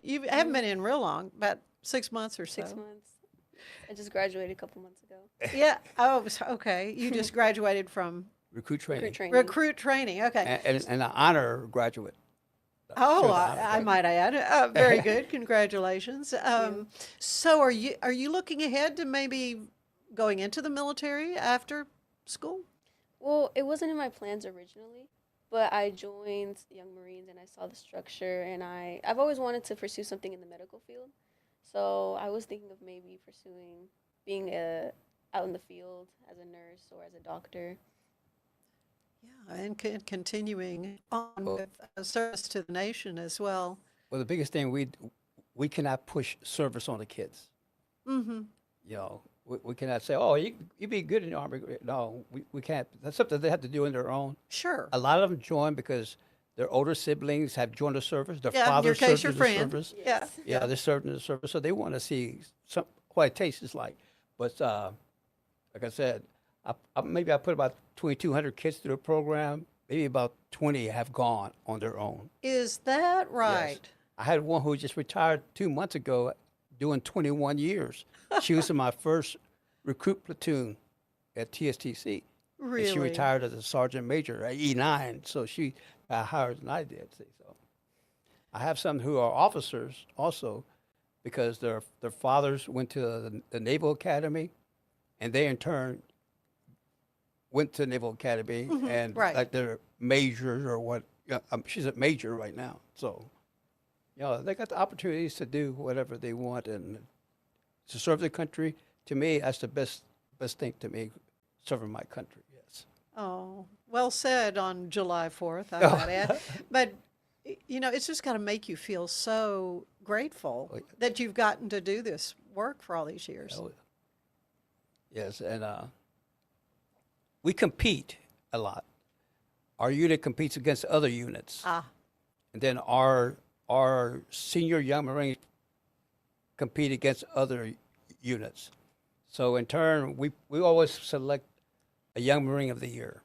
you haven't been in real long, about 6 months or so. 6 months. I just graduated a couple months ago. Yeah. Oh, okay. You just graduated from Recruit training. recruit training. Okay. And an honor graduate. Oh, Sure, I might add. Very good. Congratulations. So are you looking ahead to maybe going into the military after school? Well, it wasn't in my plans originally, but I joined Young Marines and I saw the structure, and I've always wanted to pursue something in the medical field. So I was thinking of maybe pursuing being out in the field as a nurse or as a doctor. Yeah, and continuing on with service to the nation as well. Well, the biggest thing, we cannot push service on the kids. Mm-hmm. You know, we cannot say, oh, you be good in the Army. No, we can't. That's something they have to do on their own. Sure. A lot of them join because their older siblings have joined the service. Their Yeah, in father your case, served your in friend. the service. Yeah. Yeah, they served in the service, so they want to see what it tastes like. But like I said, maybe I put about 2,200 kids through the program. Maybe about 20 have gone on their own. Is that right? Yes. I had one who just retired 2 months ago, doing 21 years. She was in my first recruit platoon at TSTC. Really? And she retired as a sergeant major at E9, so she got higher than I did. See, so I have some who are officers also, because their fathers went to the Naval Academy, and they in turn went to Naval Academy, and right. like they're majors or what. Yeah, she's a major right now, so they got the opportunities to do whatever they want and to serve the country. To me, that's the best thing to me, serving my country. Yes. Oh, well said on July 4th, I might add. But, it's just got to make you feel so grateful that you've gotten to do this work for all these years. Oh, yes, and we compete a lot. Our unit competes against other units. And then our senior young Marines compete against other units. So in turn, we always select a young Marine of the year.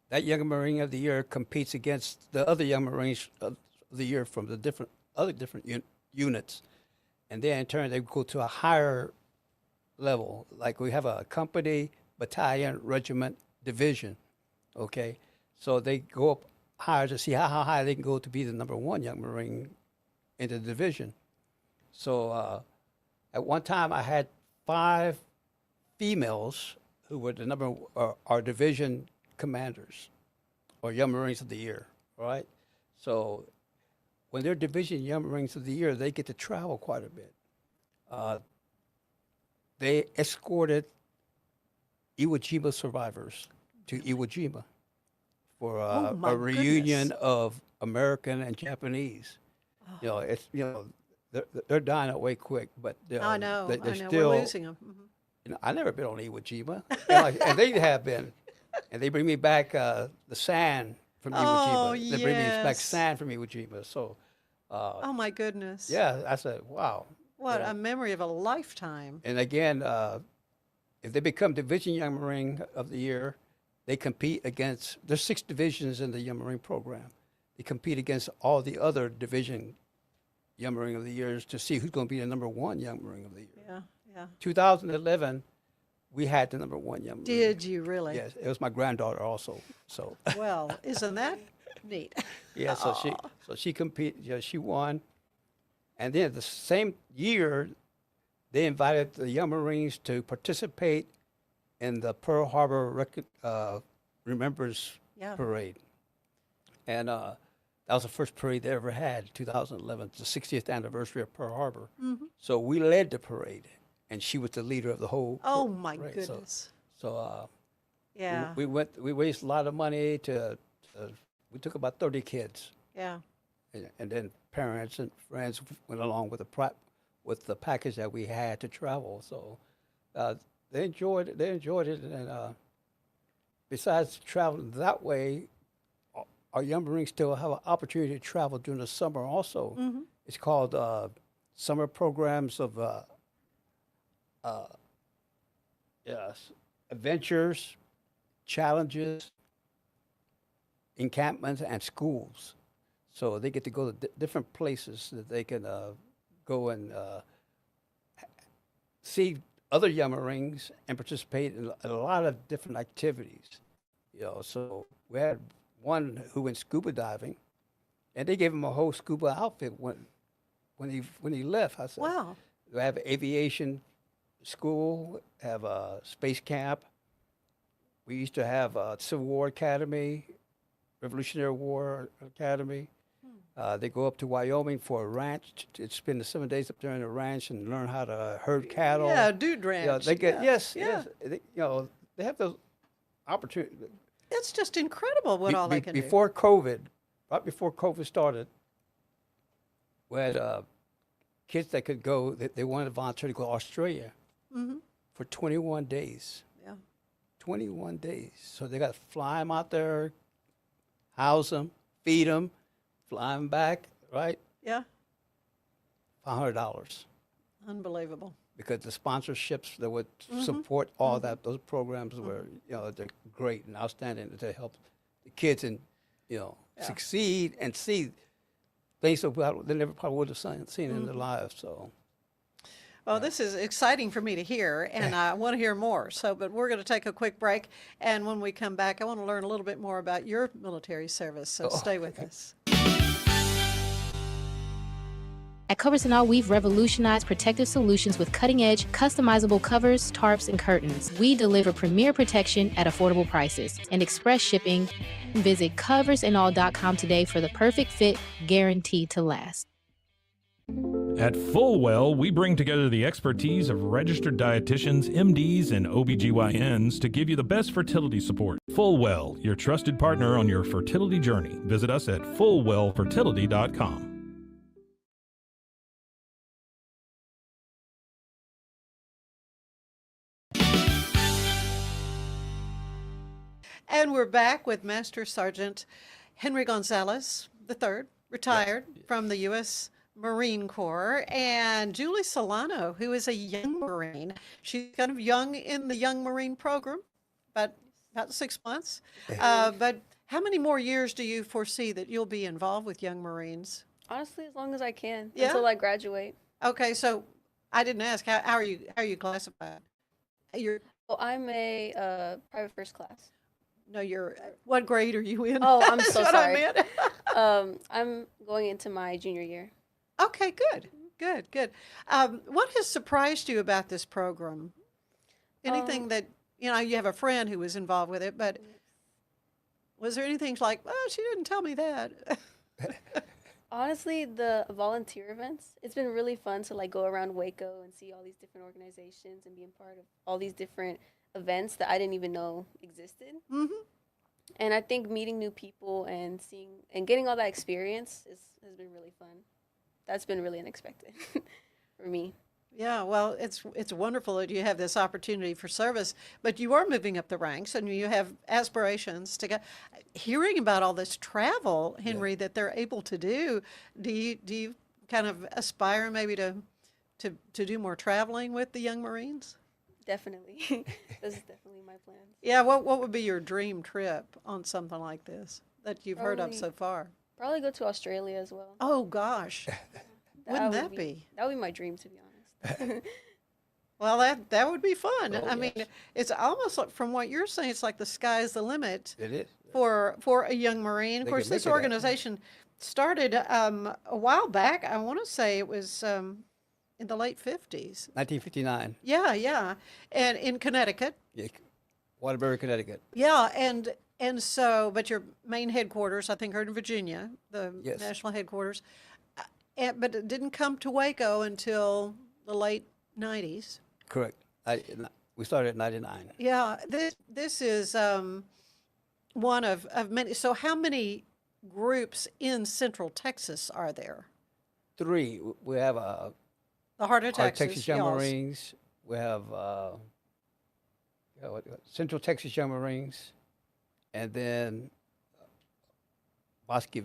That young Marine of the year competes against the other young Marines of the year from the different units. And then in turn, they go to a higher level. Like we have a company, battalion, regiment, division. Okay, so they go up higher to see how high they can go to be the number one young Marine in the division. So at one time, I had 5 females who were the our division commanders or young Marines of the year, right? So when they're division young Marines of the year, they get to travel quite a bit. They escorted Iwo Jima survivors to Iwo Jima for a reunion of American and Japanese. It's they're dying away quick, but I know, they're we're still losing them. I've never been on Iwo Jima, and they have been, and they bring me back the sand from Iwo Jima. They bring me back sand from Iwo Jima. So, oh my goodness! Yeah, I said, wow. What a memory of a lifetime. And again, if they become Division Young Marine of the Year, they compete against, there's 6 divisions in the Young Marine program. They compete against all the other Division Young Marine of the Years to see who's going to be the number 1 Young Marine of the Year. Yeah, yeah. 2011, we had the number 1 Young Marine. Did you really? Yes, it was my granddaughter also. So. Well, isn't that neat? Yeah, so she competed, she won. And then the same year, they invited the Young Marines to participate in the Pearl Harbor Remembrance Parade. And that was the first parade they ever had, 2011, the 60th anniversary of Pearl Harbor. Mm-hmm. So we led the parade, and she was the leader of the whole Oh, my parade. goodness. So yeah. we raised a lot of money we took about 30 kids. Yeah. And then parents and friends went along with the package that we had to travel. So they enjoyed it. And besides traveling that way, our young Marines still have an opportunity to travel during the summer also. Mm-hmm. It's called summer programs of adventures, challenges, encampments, and schools. So they get to go to different places that they can go and see other young Marines and participate in a lot of different activities. So we had one who went scuba diving, and they gave him a whole scuba outfit when he left. I said, wow. We have aviation school, have a space camp. We used to have a Civil War Academy, Revolutionary War Academy. They go up to Wyoming for a ranch to spend the 7 days up there in the ranch and learn how to herd cattle. Yeah, dude ranch. They get yes. They, they have those opportunities. It's just incredible what all they can do. Before COVID, right before COVID started, we had kids that could go. They wanted to volunteer to go to Australia for 21 days. Yeah, 21 days. So they got to fly them out there, house them, feed them, fly them back, right? Yeah. $500. Unbelievable. Because the sponsorships that would support all those programs were, they're great and outstanding to help the kids and, succeed and see things that they never probably would have seen in their lives. So. Well, this is exciting for me to hear, and I want to hear more. But we're going to take a quick break, and when we come back, I want to learn a little bit more about your military service. So stay with us. At Covers and All, we've revolutionized protective solutions with cutting-edge, customizable covers, tarps, and curtains. We deliver premier protection at affordable prices and express shipping. Visit coversandall.com today for the perfect fit, guaranteed to last. At Fullwell, we bring together the expertise of registered dietitians, MDs, and OBGYNs to give you the best fertility support. Fullwell, your trusted partner on your fertility journey. Visit us at fullwellfertility.com. And we're back with Master Sergeant Henry Gonzalez III, retired from the U.S. Marine Corps, and Julie Solano, who is a young Marine. She's kind of young in the Young Marine program, but about 6 months. But how many more years do you foresee that you'll be involved with Young Marines? Honestly, as long as I can, Yeah? until I graduate. Okay, so I didn't ask, how are you classified? You're Well, I'm a private first class. No, what grade are you in? Oh, I'm so That's what I sorry. meant. I'm going into my junior year. Okay, good. What has surprised you about this program? Anything that, you have a friend who was involved with it, but was there anything like, oh, she didn't tell me that? Honestly, the volunteer events, it's been really fun to go around Waco and see all these different organizations and being part of all these different events that I didn't even know existed. Mm-hmm. And I think meeting new people and seeing and getting all that experience has been really fun. That's been really unexpected for me. Yeah, well, it's wonderful that you have this opportunity for service, but you are moving up the ranks and you have aspirations to get. Hearing about all this travel, Henry, that they're able to do, do you kind of aspire maybe to do more traveling with the Young Marines? Definitely. This is definitely my plan. Yeah, what would be your dream trip on something like this that you've heard of so far? Probably go to Australia as well. Oh, gosh. Wouldn't that be? That would be my dream, to be honest. Well, that would be fun. Oh, I mean, it's almost like, from what you're saying, it's like the sky's the limit. It is. For a young Marine. Of They course, can make this it happen. organization started a while back. I want to say it was in the late 50s. 1959. Yeah. And in Connecticut. Yeah, Waterbury, Connecticut. Yeah, and so, but your main headquarters, I think, are in Virginia, the Yes. national headquarters. But it didn't come to Waco until the late 90s. Correct. We started in 99. Yeah, this is one of many. So how many groups in Central Texas are there? 3. We have The Heart of Texas, Young y'all's. Marines. We have Central Texas Young Marines, and then Bosque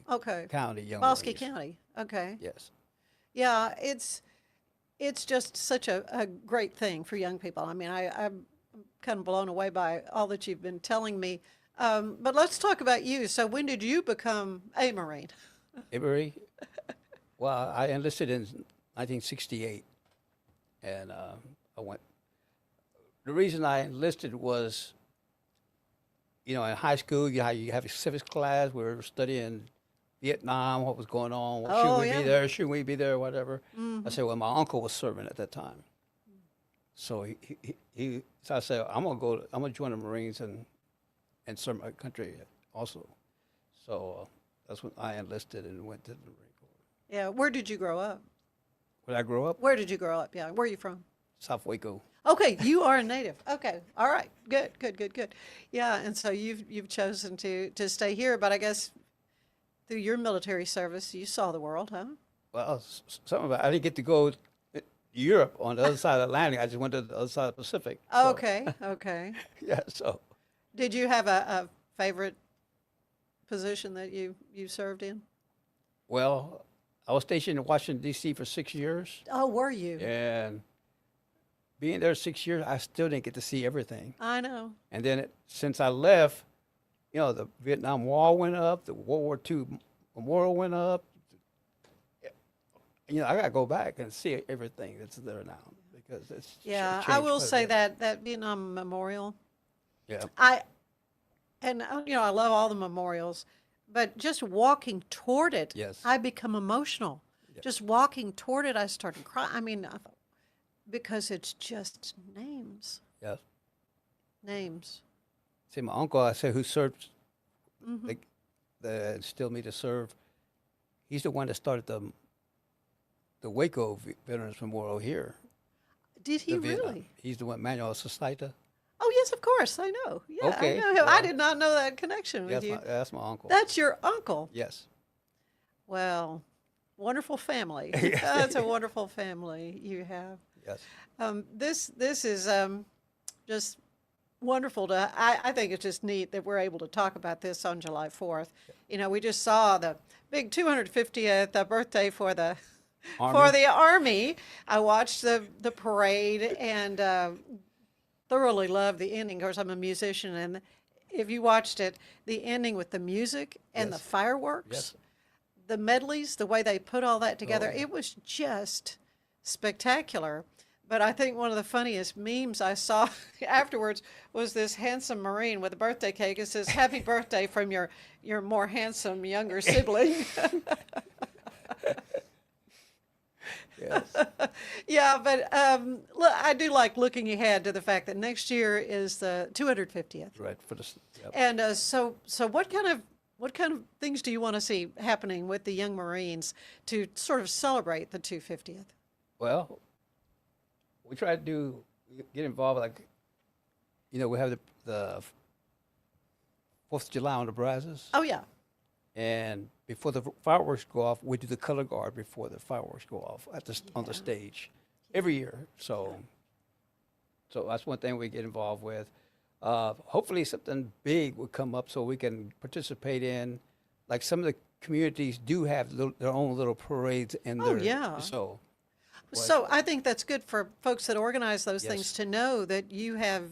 Okay. County Young Bosque Marines. County. Okay. Yes. Yeah, it's just such a great thing for young people. I mean, I'm kind of blown away by all that you've been telling me. But let's talk about you. So when did you become a Marine? Avery. Well, I enlisted in 1968, and I went. The reason I enlisted was, in high school, you have a civics class. We were studying Vietnam, what was going on. Should we be there? Should we be there? Whatever. I said, well, my uncle was serving at that time, so so I said, I'm gonna join the Marines and serve my country also. So that's when I enlisted and went to the Marine Corps. Yeah. Where did you grow up? Where did I grow up? Where did you grow up? Yeah. Where are you from? South Waco. Okay, you are a native. Okay, all right, good. Yeah, and so you've chosen to stay here, but I guess through your military service, you saw the world, huh? Well, something about I didn't get to go to Europe on the other side of the Atlantic. I just went to the other side of the Pacific. So. Okay. Yeah. So. Did you have a favorite position that you served in? Well, I was stationed in Washington D.C. for 6 years. Oh, were you? And being there 6 years, I still didn't get to see everything. I know. And then since I left, the Vietnam War went up, the World War II memorial went up. I got to go back and see everything that's there now because it's Yeah, changed I will quite a say bit. that Vietnam Memorial. Yeah. I love all the memorials, but just walking toward it, Yes. I become emotional. Just walking toward it, I started crying. I mean, because it's just names. Yes. Names. See, my uncle, I said, who served, Mhm. the instilled me to serve. He's the one that started the Waco Veterans Memorial here. Did he the Vietnam. really? He's the one, Manuel Societa. Oh, yes, of course. I know. Yeah, Okay, I know him. I well, did not know that connection with you. That's my uncle. That's your uncle. Yes. Well, wonderful family. That's a wonderful family you have. Yes. This is just wonderful to. I think it's just neat that we're able to talk about this on July 4th. You know, we just saw the big 250th birthday for the Army. I watched the parade and thoroughly loved the ending. Of course, I'm a musician, and if you watched it, the ending with the music and the fireworks, the medleys, the way they put all that together, it was just spectacular. But I think one of the funniest memes I saw afterwards was this handsome Marine with a birthday cake. It says, "Happy birthday from your more handsome younger sibling." Yes. Yeah, but look, I do like looking ahead to the fact that next year is the 250th. Right. For the. Yep. And so what kind of things do you want to see happening with the young Marines to sort of celebrate the 250th? Well, we try to get involved, like, we have the 4th of July on the Brazos. Oh, yeah. And before the fireworks go off, we do the color guard before the fireworks go off on the stage every year. So that's one thing we get involved with. Hopefully something big will come up so we can participate in, like some of the communities do have their own little parades in Oh, their. yeah. So I think that's good for folks that organize those things to know that you have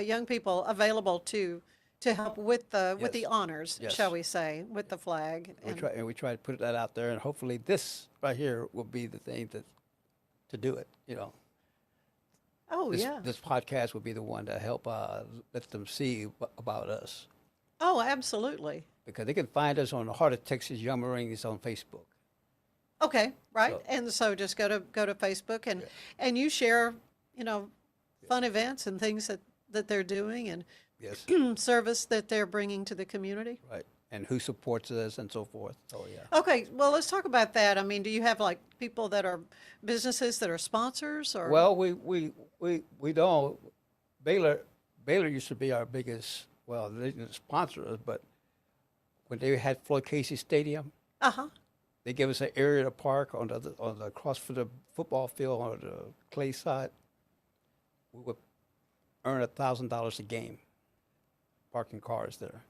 young people available to help with the honors, shall we say, with the flag. We try to put that out there, and hopefully this right here will be the thing to do it. Oh, This podcast will be the one to help let them see about us. Oh, absolutely. Because they can find us on the Heart of Texas Young Marines on Facebook. Okay, right. And so just go to Facebook and you share, fun events and things that they're doing and service that they're bringing to the community. Right. And who supports us and so forth. Oh, yeah. Okay, well, let's talk about that. I mean, do you have like people that are businesses that are sponsors or? Well, we don't. Baylor used to be our biggest, well, they didn't sponsor us, but when they had Floyd Casey Stadium, they gave us an area to park on the across from the football field on the clay side. We would earn $1,000 a game parking cars there.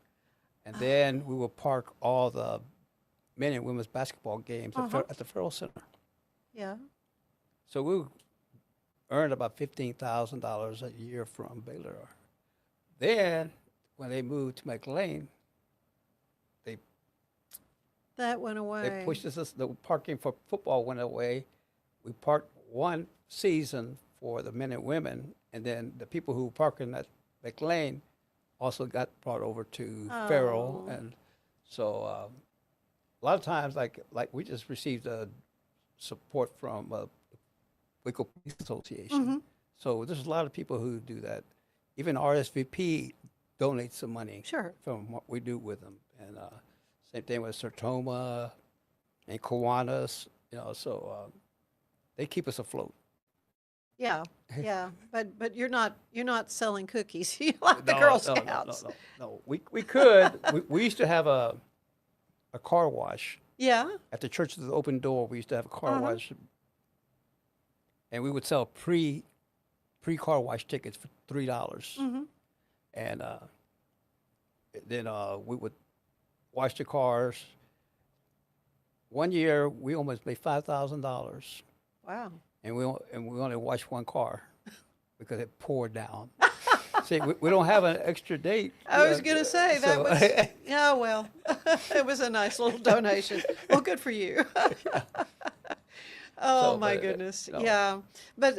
And then we would park all the men and women's basketball games at the Ferrell Center. Yeah. So we earned about $15,000 a year from Baylor. Then, when they moved to McLean, that went away. They pushed us. The parking for football went away. We parked one season for the men and women, and then the people who were parking at McLean also got brought over to Farrell, and so a lot of times, like we just received support from Waco Police Association. So there's a lot of people who do that. Even RSVP donates some money from what we do with them, and same thing with Sertoma and Kiwanis, so they keep us afloat. Yeah, yeah, but you're not selling cookies. You like the Girl Scouts. No. We could. we used to have a car wash. Yeah. At the Church of the Open Door, we used to have a car wash, and we would sell pre-car wash tickets for $3, and then we would wash the cars. One year, we almost made $5,000. Wow. And we only washed one car because it poured down. See, we don't have an extra date. I was going to say, that was, yeah, well, it was a nice little donation. Well, good for you. My goodness. Yeah. But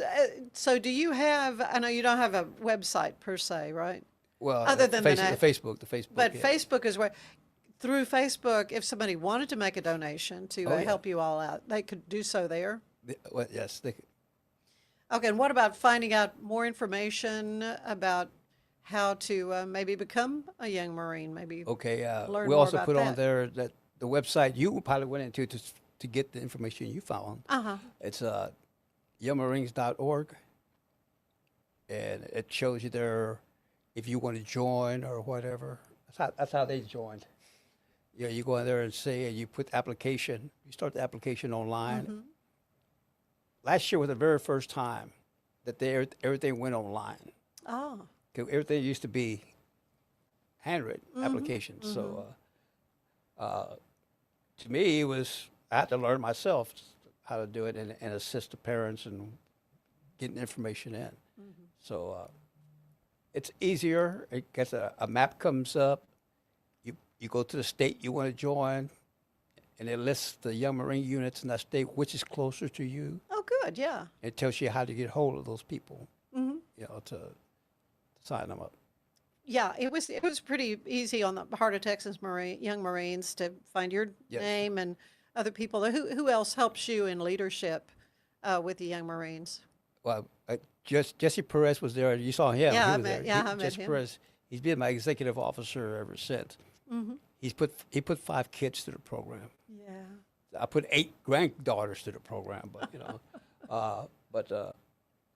so do you have, I know you don't have a website per se, right? Well, other than the Facebook. But Facebook is where, through Facebook, if somebody wanted to make a donation to Oh, yeah. help you all out, they could do so there. Well, yes, they, Okay, and what about finding out more information about how to maybe become a young Marine? Maybe okay. learn We more also about put on that. there that the website you probably went into to get the information you found. Uh-huh. It's youngmarines.org, and it shows you there if you want to join or whatever. That's how they joined. Yeah, you go in there and say, and you put application. You start the application online. Mhm. Last year was the very first time that everything went online. Oh. 'Cause everything used to be handwritten Mhm, applications. So to me, I had to learn myself how to do it and assist the parents and getting information in. So it's easier. It gets a map comes up. You go to the state you want to join, and it lists the Young Marine units in that state, which is closer to you. Oh, good. Yeah. It tells you how to get hold of those people, Mhm. to sign them up. Yeah, it was pretty easy on the Heart of Texas Young Marines to find your Yes. name and other people. Who else helps you in leadership with the Young Marines? Well, Jesse Perez was there. You saw him. Yeah, He I was met- there. yeah, I met Jesse him. Perez. He's been my executive officer ever since. Mhm. He put 5 kids through the program. Yeah. I put 8 granddaughters through the program, but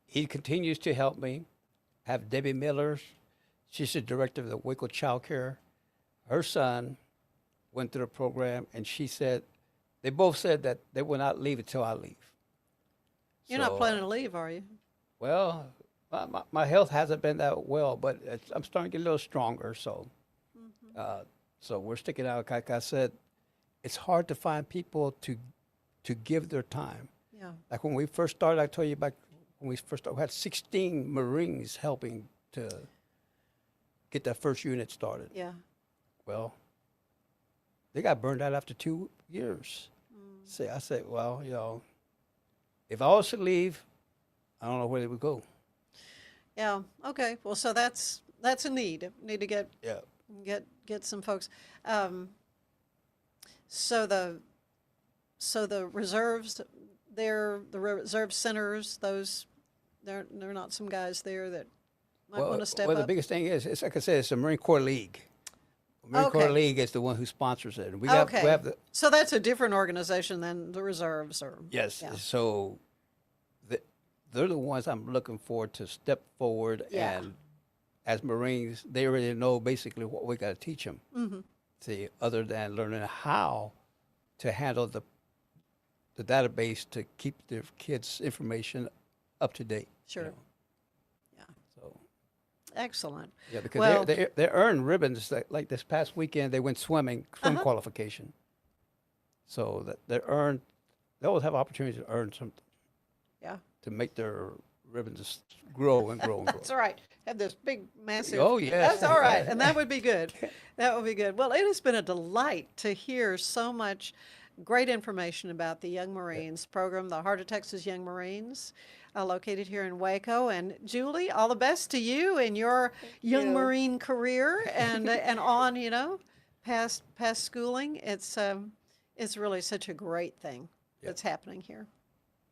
he continues to help me. Have Debbie Miller. She's the director of the Waco Child Care. Her son went through the program, and they both said that they will not leave until I leave. You're not planning to leave, are you? Well, my health hasn't been that well, but I'm starting to get a little stronger. So, so we're sticking out. Like I said, it's hard to find people to give their time. Yeah. Like when we first started, I told you about when we first started, we had 16 Marines helping to get that first unit started. Yeah. Well, they got burned out after 2 years. I said, well, if I was to leave, I don't know where they would go. Yeah. Okay. Well, so that's a need. Need to get Yeah. get some folks. So the reserves, the reserve centers. Those they're not some guys there that might want to step well, up. the biggest thing is, it's like I said, it's the Marine Corps League. Marine Corps Okay. League is the one who sponsors it. And we Okay. have the So that's a different organization than the reserves, or yes. Yeah. So they're the ones I'm looking for to step forward, Yeah. and as Marines, they already know basically what we got to teach them. Mm-hmm. See, other than learning how to handle the database to keep their kids' information up to date. Sure. Yeah. So Excellent. yeah, because Well, they earn ribbons. Like this past weekend, they went swim qualification. So that they always have opportunities to earn something. Yeah. To make their ribbons grow and grow and grow. That's all right. Have this big, massive. Oh, yes. That's all right. And that would be good. That would be good. Well, it has been a delight to hear so much great information about the Young Marines program, the Heart of Texas Young Marines, located here in Waco. And Julie, all the best to you in your Young you. Marine career and on, past schooling. It's really such a great thing that's happening here.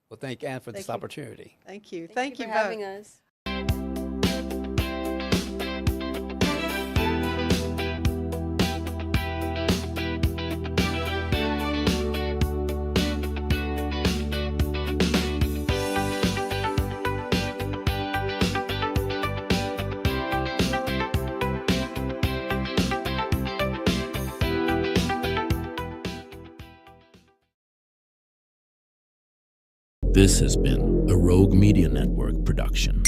Well, thank Ann for this Thank you. opportunity. Thank you. Thank you for both. having us. This has been a Rogue Media Network production.